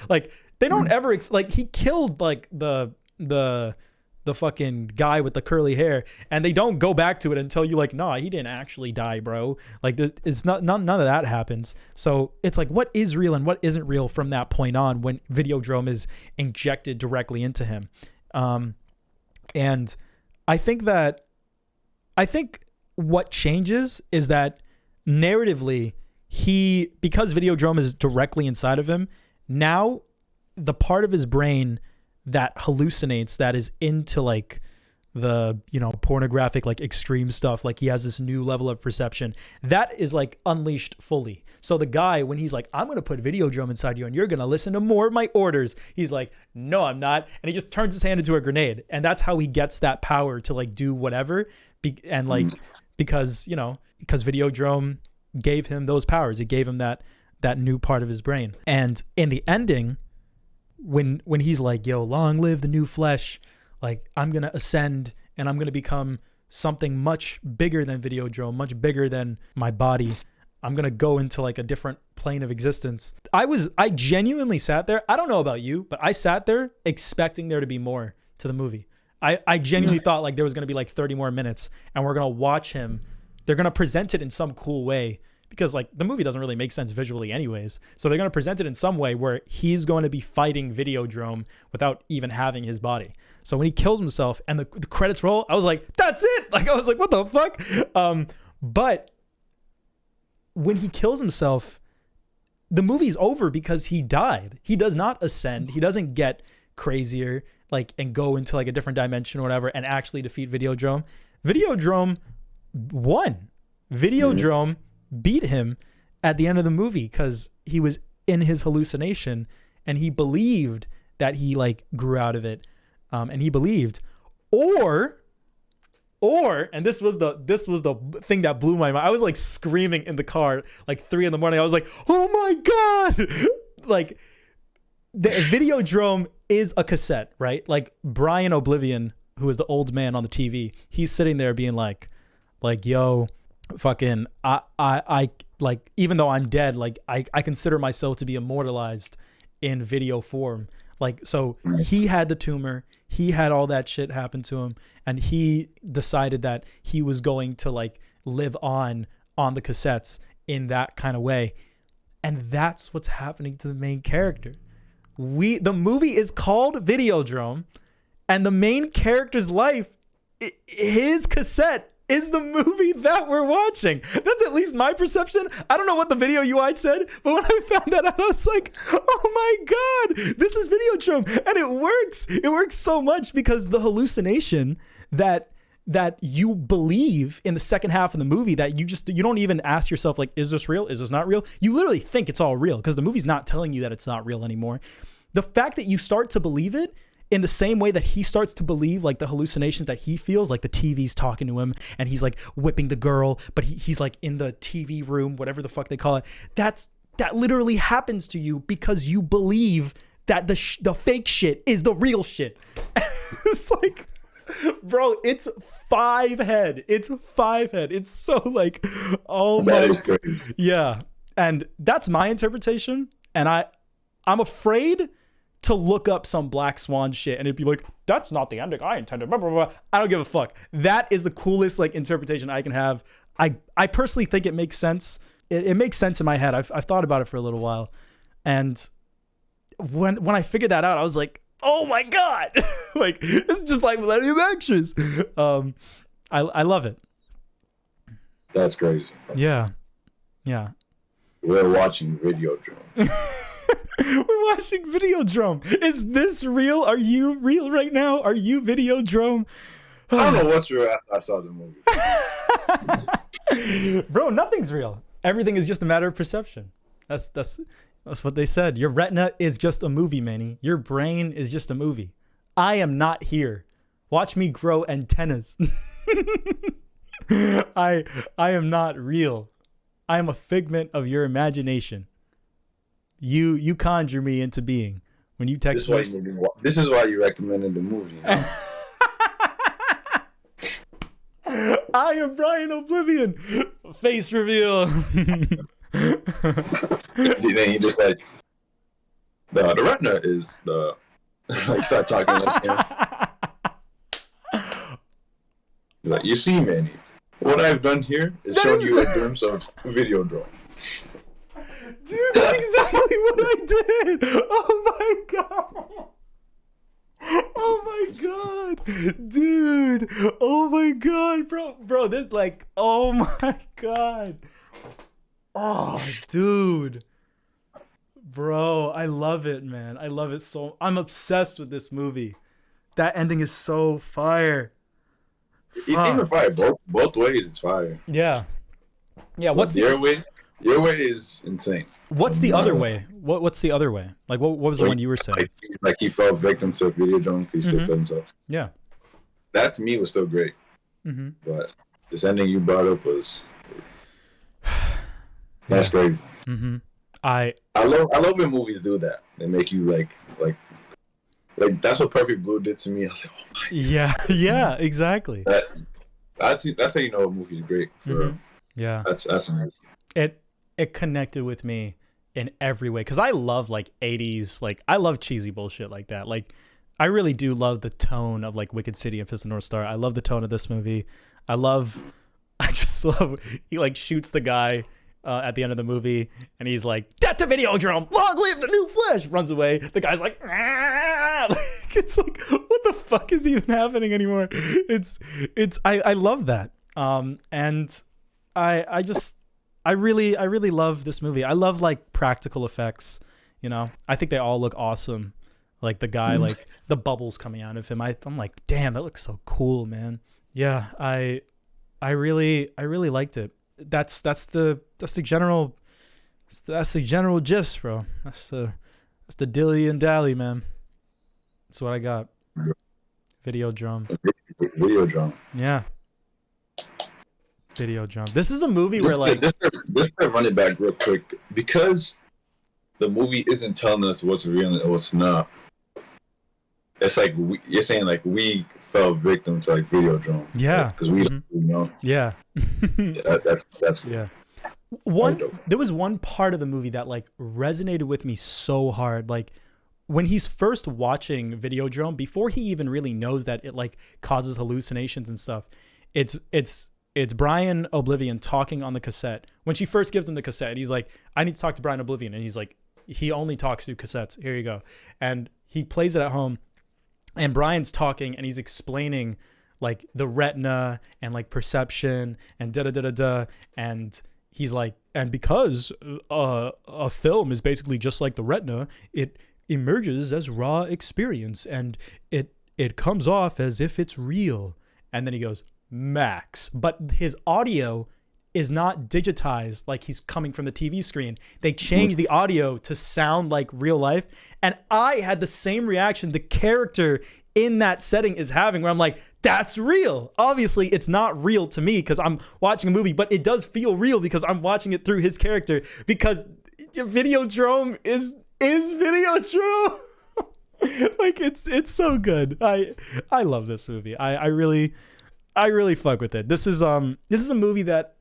Like they don't ever like he killed like the fucking guy with the curly hair, and they don't go back to it and tell you like, nah, he didn't actually die, bro. Like it's none of that happens. So it's like, what is real and what isn't real from that point on when Videodrome is injected directly into him. And I think what changes is that narratively because Videodrome is directly inside of him, now the part of his brain that hallucinates, that is into like the, you know, pornographic, like extreme stuff, like he has this new level of perception that is like unleashed fully. So the guy, when he's like, I'm going to put Videodrome inside you and you're going to listen to more of my orders, he's like, no, I'm not. And he just turns his hand into a grenade. And that's how he gets that power to like do whatever. And like, because Videodrome gave him those powers. It gave him that new part of his brain. And in the ending, when he's like, yo, long live the new flesh, like I'm going to ascend and I'm going to become something much bigger than Videodrome, much bigger than my body. I'm going to go into like a different plane of existence. I genuinely sat there. I don't know about you, but I sat there expecting there to be more to the movie. I genuinely thought like there was going to be like 30 more minutes and we're going to watch him. They're going to present it in some cool way, because like the movie doesn't really make sense visually anyways. So they're going to present it in some way where he's going to be fighting Videodrome without even having his body. So when he kills himself and the credits roll, I was like, that's it. Like I was like, what the fuck? But when he kills himself, the movie's over because he died. He does not ascend. He doesn't get crazier like and go into like a different dimension or whatever and actually defeat Videodrome. Videodrome won. Videodrome beat him at the end of the movie because he was in his hallucination and he believed that he like grew out of it, and he believed, or and this was the thing that blew my mind. I was like screaming in the car like 3 a.m. I was like, oh my god. Like the Videodrome is a cassette, right? Like Brian Oblivion, who is the old man on the TV, he's sitting there being like yo, fucking I like, even though I'm dead, like I consider myself to be immortalized in video form. Like, so he had the tumor, he had all that shit happen to him, and he decided that he was going to like live on the cassettes in that kind of way. And that's what's happening to the main character. The movie is called Videodrome, and the main character's life, his cassette is the movie that we're watching. That's at least my perception. I don't know what the video UI said, but when I found that out, I was like, oh my God, this is Videodrome. And it works. It works so much because the hallucination that you believe in the second half of the movie, that you don't even ask yourself, like, is this real? Is this not real? You literally think it's all real because the movie's not telling you that it's not real anymore. The fact that you start to believe it in the same way that he starts to believe, like, the hallucinations that he feels, like the TV's talking to him and he's like whipping the girl, but he's like in the TV room, whatever the fuck they call it. That literally happens to you because you believe that the fake shit is the real shit. It's like, bro, it's 5 head. It's 5 head. It's so like, oh my. That is crazy. Yeah. And that's my interpretation. And I'm afraid to look up some Black Swan shit and it'd be like, that's not the ending I intended, blah, blah, blah. I don't give a fuck. That is the coolest like interpretation I can have. I personally think it makes sense. It makes sense in my head. I've thought about it for a little while. And when I figured that out, I was like, oh my God. Like, it's just like Millennium Actress. I love it. That's crazy. Yeah. We're watching Videodrome. We're watching Videodrome. Is this real? Are you real right now? Are you Videodrome? I don't know what's real after I saw the movie. Bro, nothing's real. Everything is just a matter of perception. That's what they said. Your retina is just a movie, Manny. Your brain is just a movie. I am not here. Watch me grow antennas. I am not real. I am a figment of your imagination. You conjure me into being when you text me. This is why you recommended the movie. You know? I am Brian Oblivion. Face reveal. Then you just like the retina is the like start talking like him. Like, you see, Manny, what I've done here is shown you a glimpse of Videodrome. Dude, that's exactly what I did. Oh my God. Oh my God. Dude. Oh my God, bro. This like, oh my God. Oh, dude. Bro, I love it, man. I love it so. I'm obsessed with this movie. That ending is so fire. It's even fire. Both ways, it's fire. Yeah. What's your way? Your way is insane. What's the other way? What's the other way? Like, what was the one you were saying? Like he fell victim to a Videodrome. He still killed himself. Yeah. That to me was still great. Mm-hmm. But this ending you brought up was that's crazy. Mm-hmm. I love when movies do that. They make you like that's what Perfect Blue did to me. I was like, oh my God. Yeah, exactly. That's how you know a movie's great. Mm-hmm. Yeah. That's amazing. It connected with me in every way because I love like 80s, like I love cheesy bullshit like that. Like I really do love the tone of like Wicked City and Fist of the North Star. I love the tone of this movie. I just love he like shoots the guy at the end of the movie and he's like, "Death to Videodrome, long live the new flesh," runs away. The guy's like, "Ah!" Like, it's like, what the fuck is even happening anymore? I love that. And I really love this movie. I love like practical effects, you know. I think they all look awesome. Like the guy, like the bubbles coming out of him. I'm like, damn, that looks so cool, man. Yeah, I really liked it. That's the general gist, bro. That's the dilly and dally, man. That's what I got. Videodrome. Yeah. Videodrome. This is a movie where like just to run it back real quick, because the movie isn't telling us what's real and what's not. It's like you're saying like we fell victim to like Videodrome. Yeah. Because we don't know. Yeah. That's yeah. There was one part of the movie that like resonated with me so hard. Like when he's first watching Videodrome, before he even really knows that it like causes hallucinations and stuff, it's Brian Oblivion talking on the cassette. When she first gives him the cassette, he's like, "I need to talk to Brian Oblivion," and he's like, he only talks through cassettes. Here you go. And he plays it at home, and Brian's talking, and he's explaining like the retina and like perception and da da da da da, and he's like, and because a film is basically just like the retina, it emerges as raw experience, and it comes off as if it's real. And then he goes, Max, but his audio is not digitized like he's coming from the TV screen. They changed the audio to sound like real life. And I had the same reaction the character in that setting is having, where I'm like, that's real. Obviously, it's not real to me because I'm watching a movie, but it does feel real because I'm watching it through his character, because Videodrome is Videodrome. Like, it's so good. I love this movie. I really fuck with it. This is a movie that,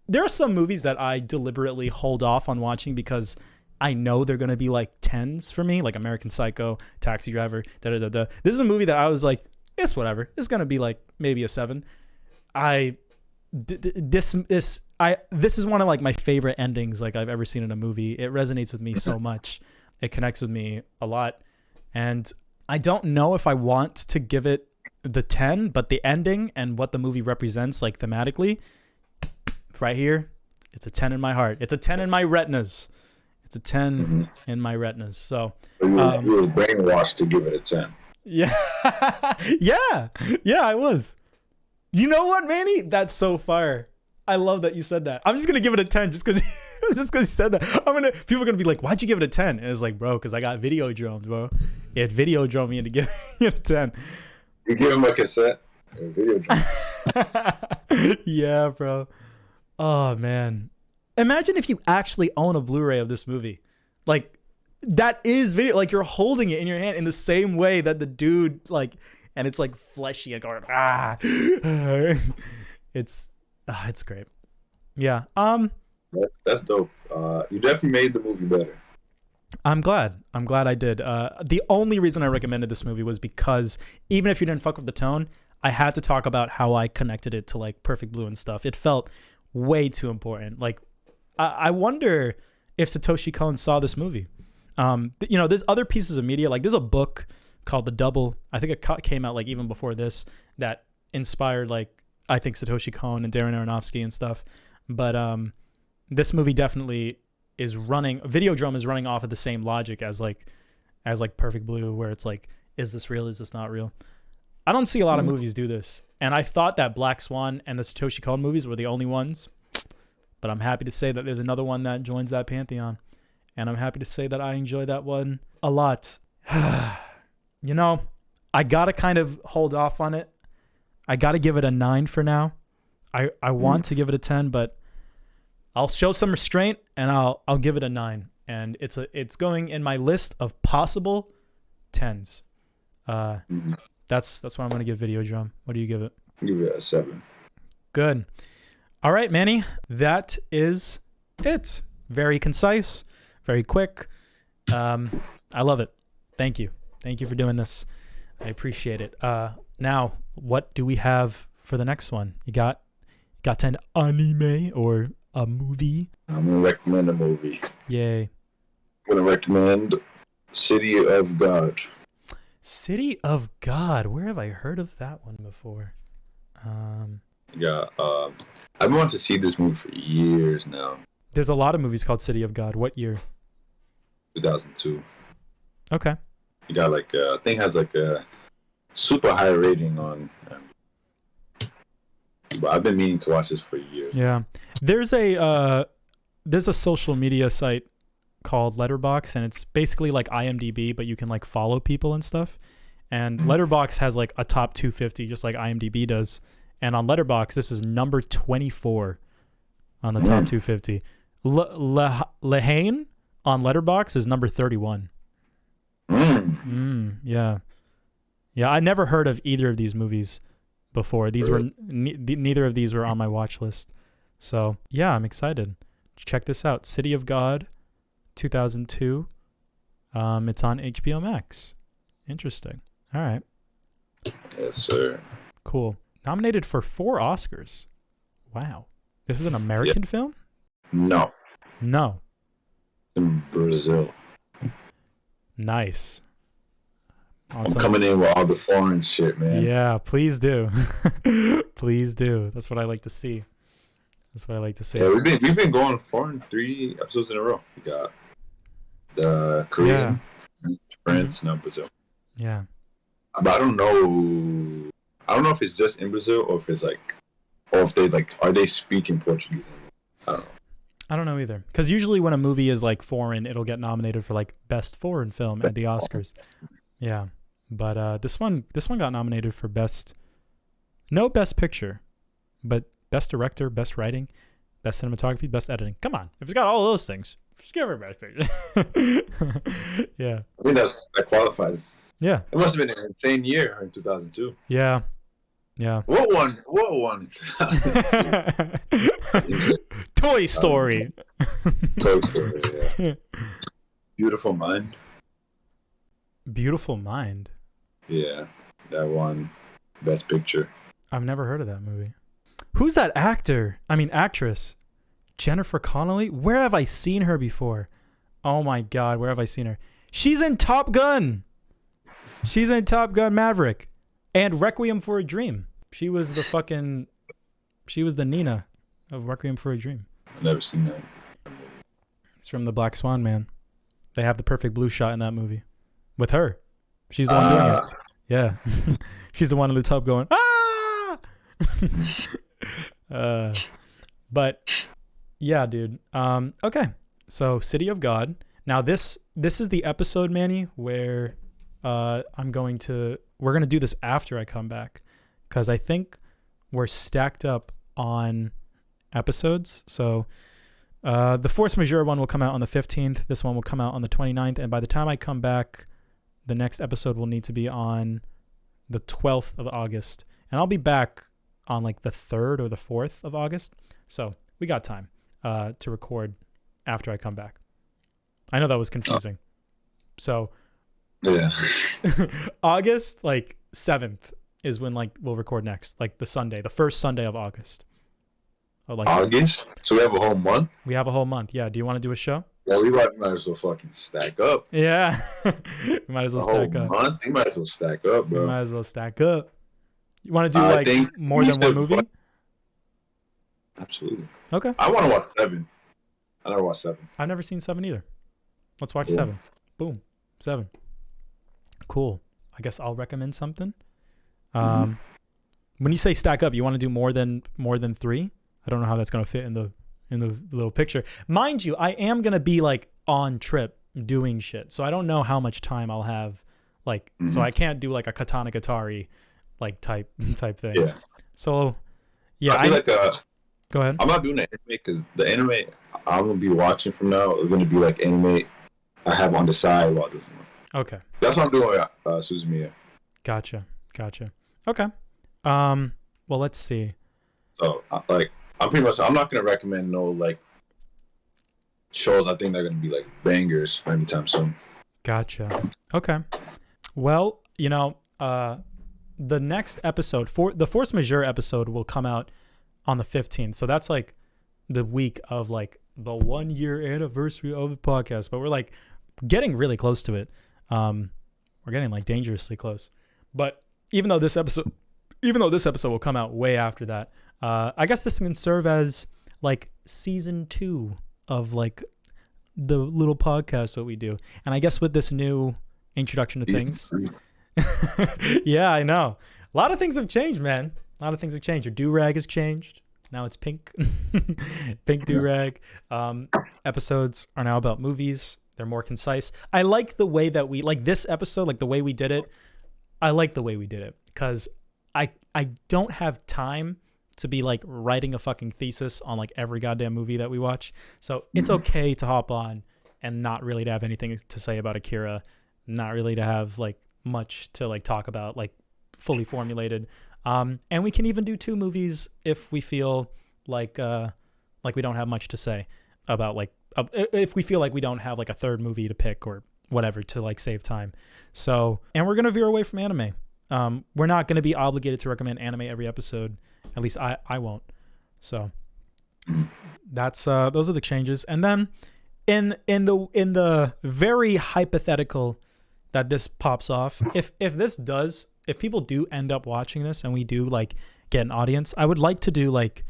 there are some movies that I deliberately hold off on watching because I know they're gonna be like 10s for me, like American Psycho, Taxi Driver, da da da da. This is a movie that I was like, it's whatever. It's gonna be like maybe a 7. This is one of like my favorite endings like I've ever seen in a movie. It resonates with me so much. It connects with me a lot, and I don't know if I want to give it the 10, but the ending and what the movie represents, like thematically, right here, it's a 10 in my heart. It's a 10 in my retinas. It's a 10 in my retinas. So you were brainwashed to give it a 10. Yeah. yeah, I was. You know what, Manny? That's so fire. I love that you said that. I'm just gonna give it a 10 just because you said that. People are gonna be like, why'd you give it a 10? And it's like, bro, because I got Videodrome, bro. It Videodrome me into giving it a 10. You give him a cassette, a Videodrome. Yeah, bro. Oh man, imagine if you actually own a Blu-ray of this movie. Like, that is video. Like, you're holding it in your hand in the same way that the dude, like, and it's like fleshy and going it's great. Yeah. That's dope. You definitely made the movie better. I'm glad I did. The only reason I recommended this movie was because even if you didn't fuck with the tone, I had to talk about how I connected it to like Perfect Blue and stuff. It felt way too important. Like, I wonder if Satoshi Kon saw this movie. There's other pieces of media. Like, there's a book called The Double. I think it came out like even before this, that inspired like, I think, Satoshi Kon and Darren Aronofsky and stuff. But this movie definitely is running. Videodrome is running off of the same logic as Perfect Blue, where it's like, is this real? Is this not real? I don't see a lot of movies do this. And I thought that Black Swan and the Satoshi Kon movies were the only ones. But I'm happy to say that there's another one that joins that pantheon. And I'm happy to say that I enjoy that one a lot. You know, I got to kind of hold off on it. I got to give it a 9 for now. I want to give it a 10, but I'll show some restraint and I'll give it a 9. And it's going in my list of possible 10s. That's what I'm going to give Videodrome. What do you give it? I'll give it a 7. Good. All right, Manny. That is it. Very concise, very quick. I love it. Thank you. Thank you for doing this. I appreciate it. Now, what do we have for the next one? You got an anime or a movie? I'm going to recommend a movie. Yay. I'm going to recommend City of God. City of God. Where have I heard of that one before? Yeah, I've been wanting to see this movie for years now. There's a lot of movies called City of God. What year? 2002. Okay. You got like I think has like a super high rating on. But I've been meaning to watch this for years. Yeah, there's a social media site called Letterboxd, and it's basically like IMDb, but you can like follow people and stuff. And Letterboxd has like a top 250, just like IMDb does. And on Letterboxd, this is number 24 on the top 250. Haine on Letterboxd is number 31. Yeah. I never heard of either of these movies before. These were neither of these were on my watch list. So yeah, I'm excited. Check this out. City of God, 2002. It's on HBO Max. Interesting. All right. Yes, sir. Cool. Nominated for 4 Oscars. Wow. This is an American film? No. No. It's in Brazil. Nice. On I'm some, coming in with all the foreign shit, man. yeah, please do. Please do. That's what I like to see. That's what I like to see. Yeah, we've been going foreign 3 episodes in a row. We got the Korean, France, now Brazil. Yeah. But I don't know. I don't know if it's just in Brazil or if it's like, or if they like, are they speaking Portuguese? I don't know. I don't know either. Because usually when a movie is like foreign, it'll get nominated for like best foreign film at the Oscars. Yeah. But this one got nominated for best picture, but best director, best writing, best cinematography, best editing. Come on, if it's got all those things, just give it best picture. Yeah. I mean that qualifies. Yeah. It must have been an insane year in 2002. Yeah. Yeah. What won? In 2002? Toy Story. Toy Story. Yeah. Beautiful Mind. Beautiful Mind. Yeah, that won best picture. I've never heard of that movie. Who's that actress? Jennifer Connelly? Where have I seen her before? Oh my God, where have I seen her? She's in Top Gun. She's in Top Gun Maverick and Requiem for a Dream. She was the Nina of Requiem for a Dream. I've never seen that. It's from the Black Swan, man. They have the perfect blue shot in that movie with her. She's the one doing it. Yeah. She's the one in the tub going, ah! But yeah, dude. Okay. So City of God. Now this is the episode, Manny, where we're going to do this after I come back, because I think we're stacked up on episodes. So the Force Majeure one will come out on the 15th. This one will come out on the 29th. And by the time I come back, the next episode will need to be on the 12th of August. And I'll be back on like the 3rd or the 4th of August. So we got time to record after I come back. I know that was confusing. So yeah. August like 7th is when like we'll record next, like the first Sunday of August. Like August? So we have a whole month? We have a whole month. Yeah. Do you want to do a show? Well, we might as well fucking stack up. Yeah. We might as well stack up. Month? We might as well stack up, bro. We might as well stack up. You want to do like more than one movie? Absolutely. Okay. I want to watch 7. I never watched 7. I've never seen 7 either. Let's watch 7. Boom. 7. Cool. I guess I'll recommend something. When you say stack up, you want to do more than 3? I don't know how that's going to fit in the little picture. Mind you, I am going to be like on trip doing shit. So I don't know how much time I'll have, like, so I can't do like a Katana Gatari like type thing. Yeah. So yeah, I feel like go ahead. I'm not doing the anime because the anime I'm gonna be watching from now is gonna be like anime I have on the side while doing it. Okay. That's what I'm doing with Suzumiya. Gotcha. Okay. Well, let's see. So I'm not gonna recommend no like shows I think they're gonna be like bangers anytime soon. Gotcha. Okay. Well, the next episode, the Force Majeure episode, will come out on the 15th. So that's like the week of like the 1-year anniversary of the podcast. But we're like getting really close to it. We're getting like dangerously close. But even though this episode will come out way after that, I guess this can serve as like season 2 of like the little podcast that we do. And I guess with this new introduction to things. Yeah, I know. A lot of things have changed, man. A lot of things have changed. Your do-rag has changed. Now it's pink. Pink do-rag. Episodes are now about movies. They're more concise. I like the way that we, like this episode, like the way we did it. I like the way we did it because I don't have time to be like writing a fucking thesis on like every goddamn movie that we watch. So it's okay to hop on and not really to have anything to say about Akira, not really to have like much to like talk about, like fully formulated. And we can even do 2 movies if we feel like we don't have much to say about like if we feel like we don't have like a 3rd movie to pick or whatever to like save time. So, and we're gonna veer away from anime. We're not gonna be obligated to recommend anime every episode. At least I won't. So that's those are the changes. And then in the very hypothetical that this pops off, if people do end up watching this and we do like get an audience, I would like to do like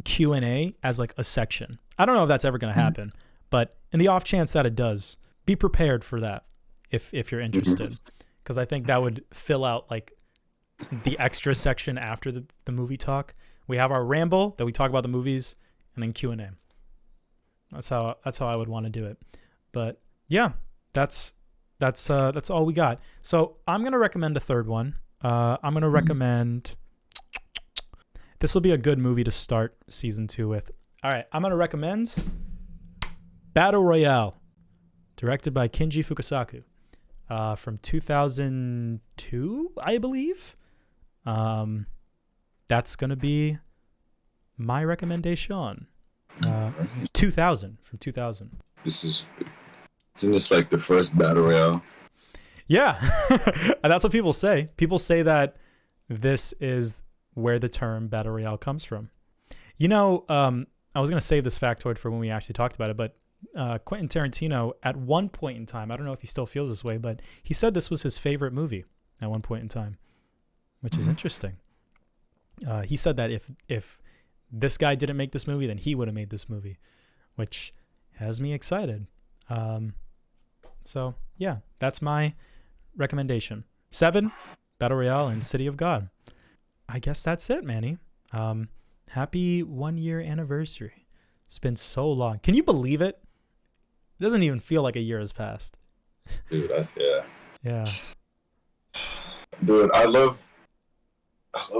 Q&A as like a section. I don't know if that's ever going to happen, but in the off chance that it does, be prepared for that if you're interested, because I think that would fill out like the extra section after the movie talk. We have our ramble that we talk about the movies, and then Q&A. That's how I would want to do it. But yeah, that's all we got. So I'm gonna recommend a third one. I'm gonna recommend. This will be a good movie to start season 2 with. All right, I'm gonna recommend Battle Royale, directed by Kinji Fukasaku, from 2002, I believe. That's gonna be my recommendation. 2000, from 2000. Isn't this like the first Battle Royale? Yeah, and that's what people say. People say that this is where the term Battle Royale comes from. You know, I was gonna save this factoid for when we actually talked about it, but Quentin Tarantino, at one point in time, I don't know if he still feels this way, but he said this was his favorite movie at one point in time, which is interesting. He said that if this guy didn't make this movie, then he would have made this movie, which has me excited. So yeah, that's my recommendation. 7, Battle Royale and City of God. I guess that's it, Manny. Happy 1-year anniversary. It's been so long. Can you believe it? It doesn't even feel like a year has passed. Dude, Yeah. Dude, I love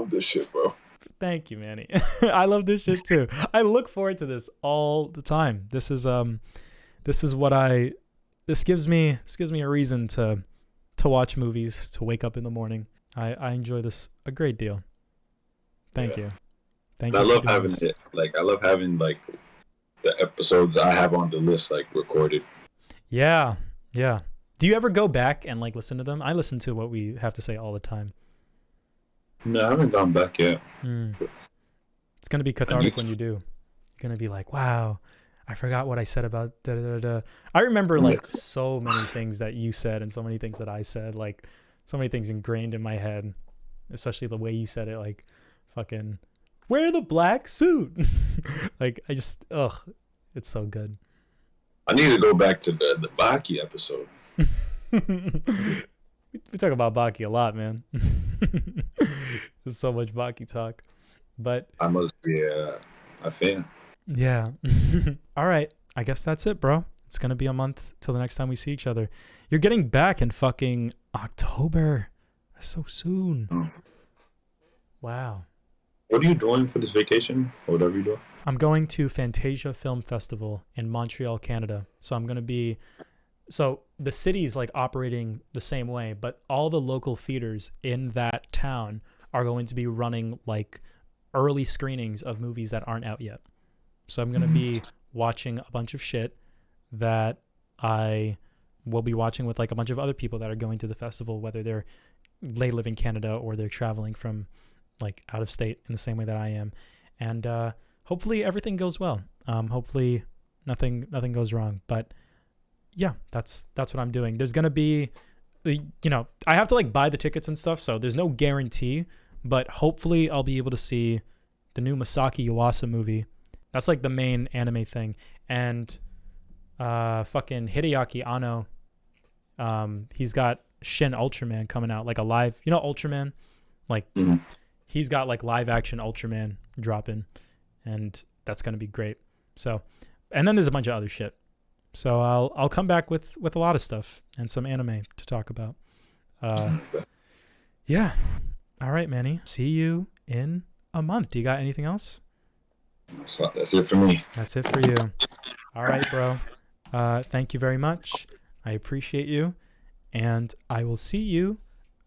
this shit, bro. Thank you, Manny. I love this shit too. I look forward to this all the time. This gives me a reason to watch movies, to wake up in the morning. I enjoy this a great deal. Thank you. Thank you. I love having it. Like, I love having like the episodes I have on the list like recorded. Yeah. Do you ever go back and like listen to them? I listen to what we have to say all the time. No, I haven't gone back yet. It's gonna be cathartic when you do. You're gonna be like, wow, I forgot what I said about da da da. I remember like so many things that you said and so many things that I said, like so many things ingrained in my head, especially the way you said it, like fucking wear the black suit. Like I just it's so good. I need to go back to the Baki episode. We talk about Baki a lot, man. There's so much Baki talk. But I must be a fan. Yeah. All right. I guess that's it, bro. It's going to be a month till the next time we see each other. You're getting back in fucking October. That's so soon. Wow. What are you doing for this vacation? Or whatever you do? I'm going to Fantasia Film Festival in Montreal, Canada. So I'm going to be... So the city's like operating the same way, but all the local theaters in that town are going to be running like early screenings of movies that aren't out yet. So I'm going to be watching a bunch of shit that I will be watching with like a bunch of other people that are going to the festival, whether they live in Canada or they're traveling from like out of state in the same way that I am. And hopefully everything goes well. Hopefully nothing goes wrong. But yeah, that's what I'm doing. There's going to be, I have to like buy the tickets and stuff, so there's no guarantee, but hopefully I'll be able to see the new Masaki Yuasa movie. That's like the main anime thing. And fucking Hideaki Anno, he's got Shin Ultraman coming out, like a live, Ultraman? Like, he's got like live action Ultraman dropping, and that's going to be great. So, and then there's a bunch of other shit. So I'll come back with a lot of stuff and some anime to talk about. Yeah. All right, Manny. See you in a month. Do you got anything else? That's it for me. That's it for you. All right, bro. Thank you very much. I appreciate you. And I will see you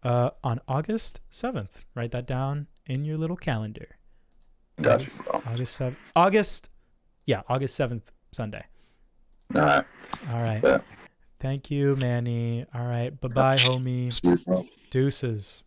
on August 7th. Write that down in your little calendar. Gotcha, bro. August 7th, Sunday. All right. All right. Yeah. Thank you, Manny. All right. Bye-bye, homie. See you, bro. Deuces.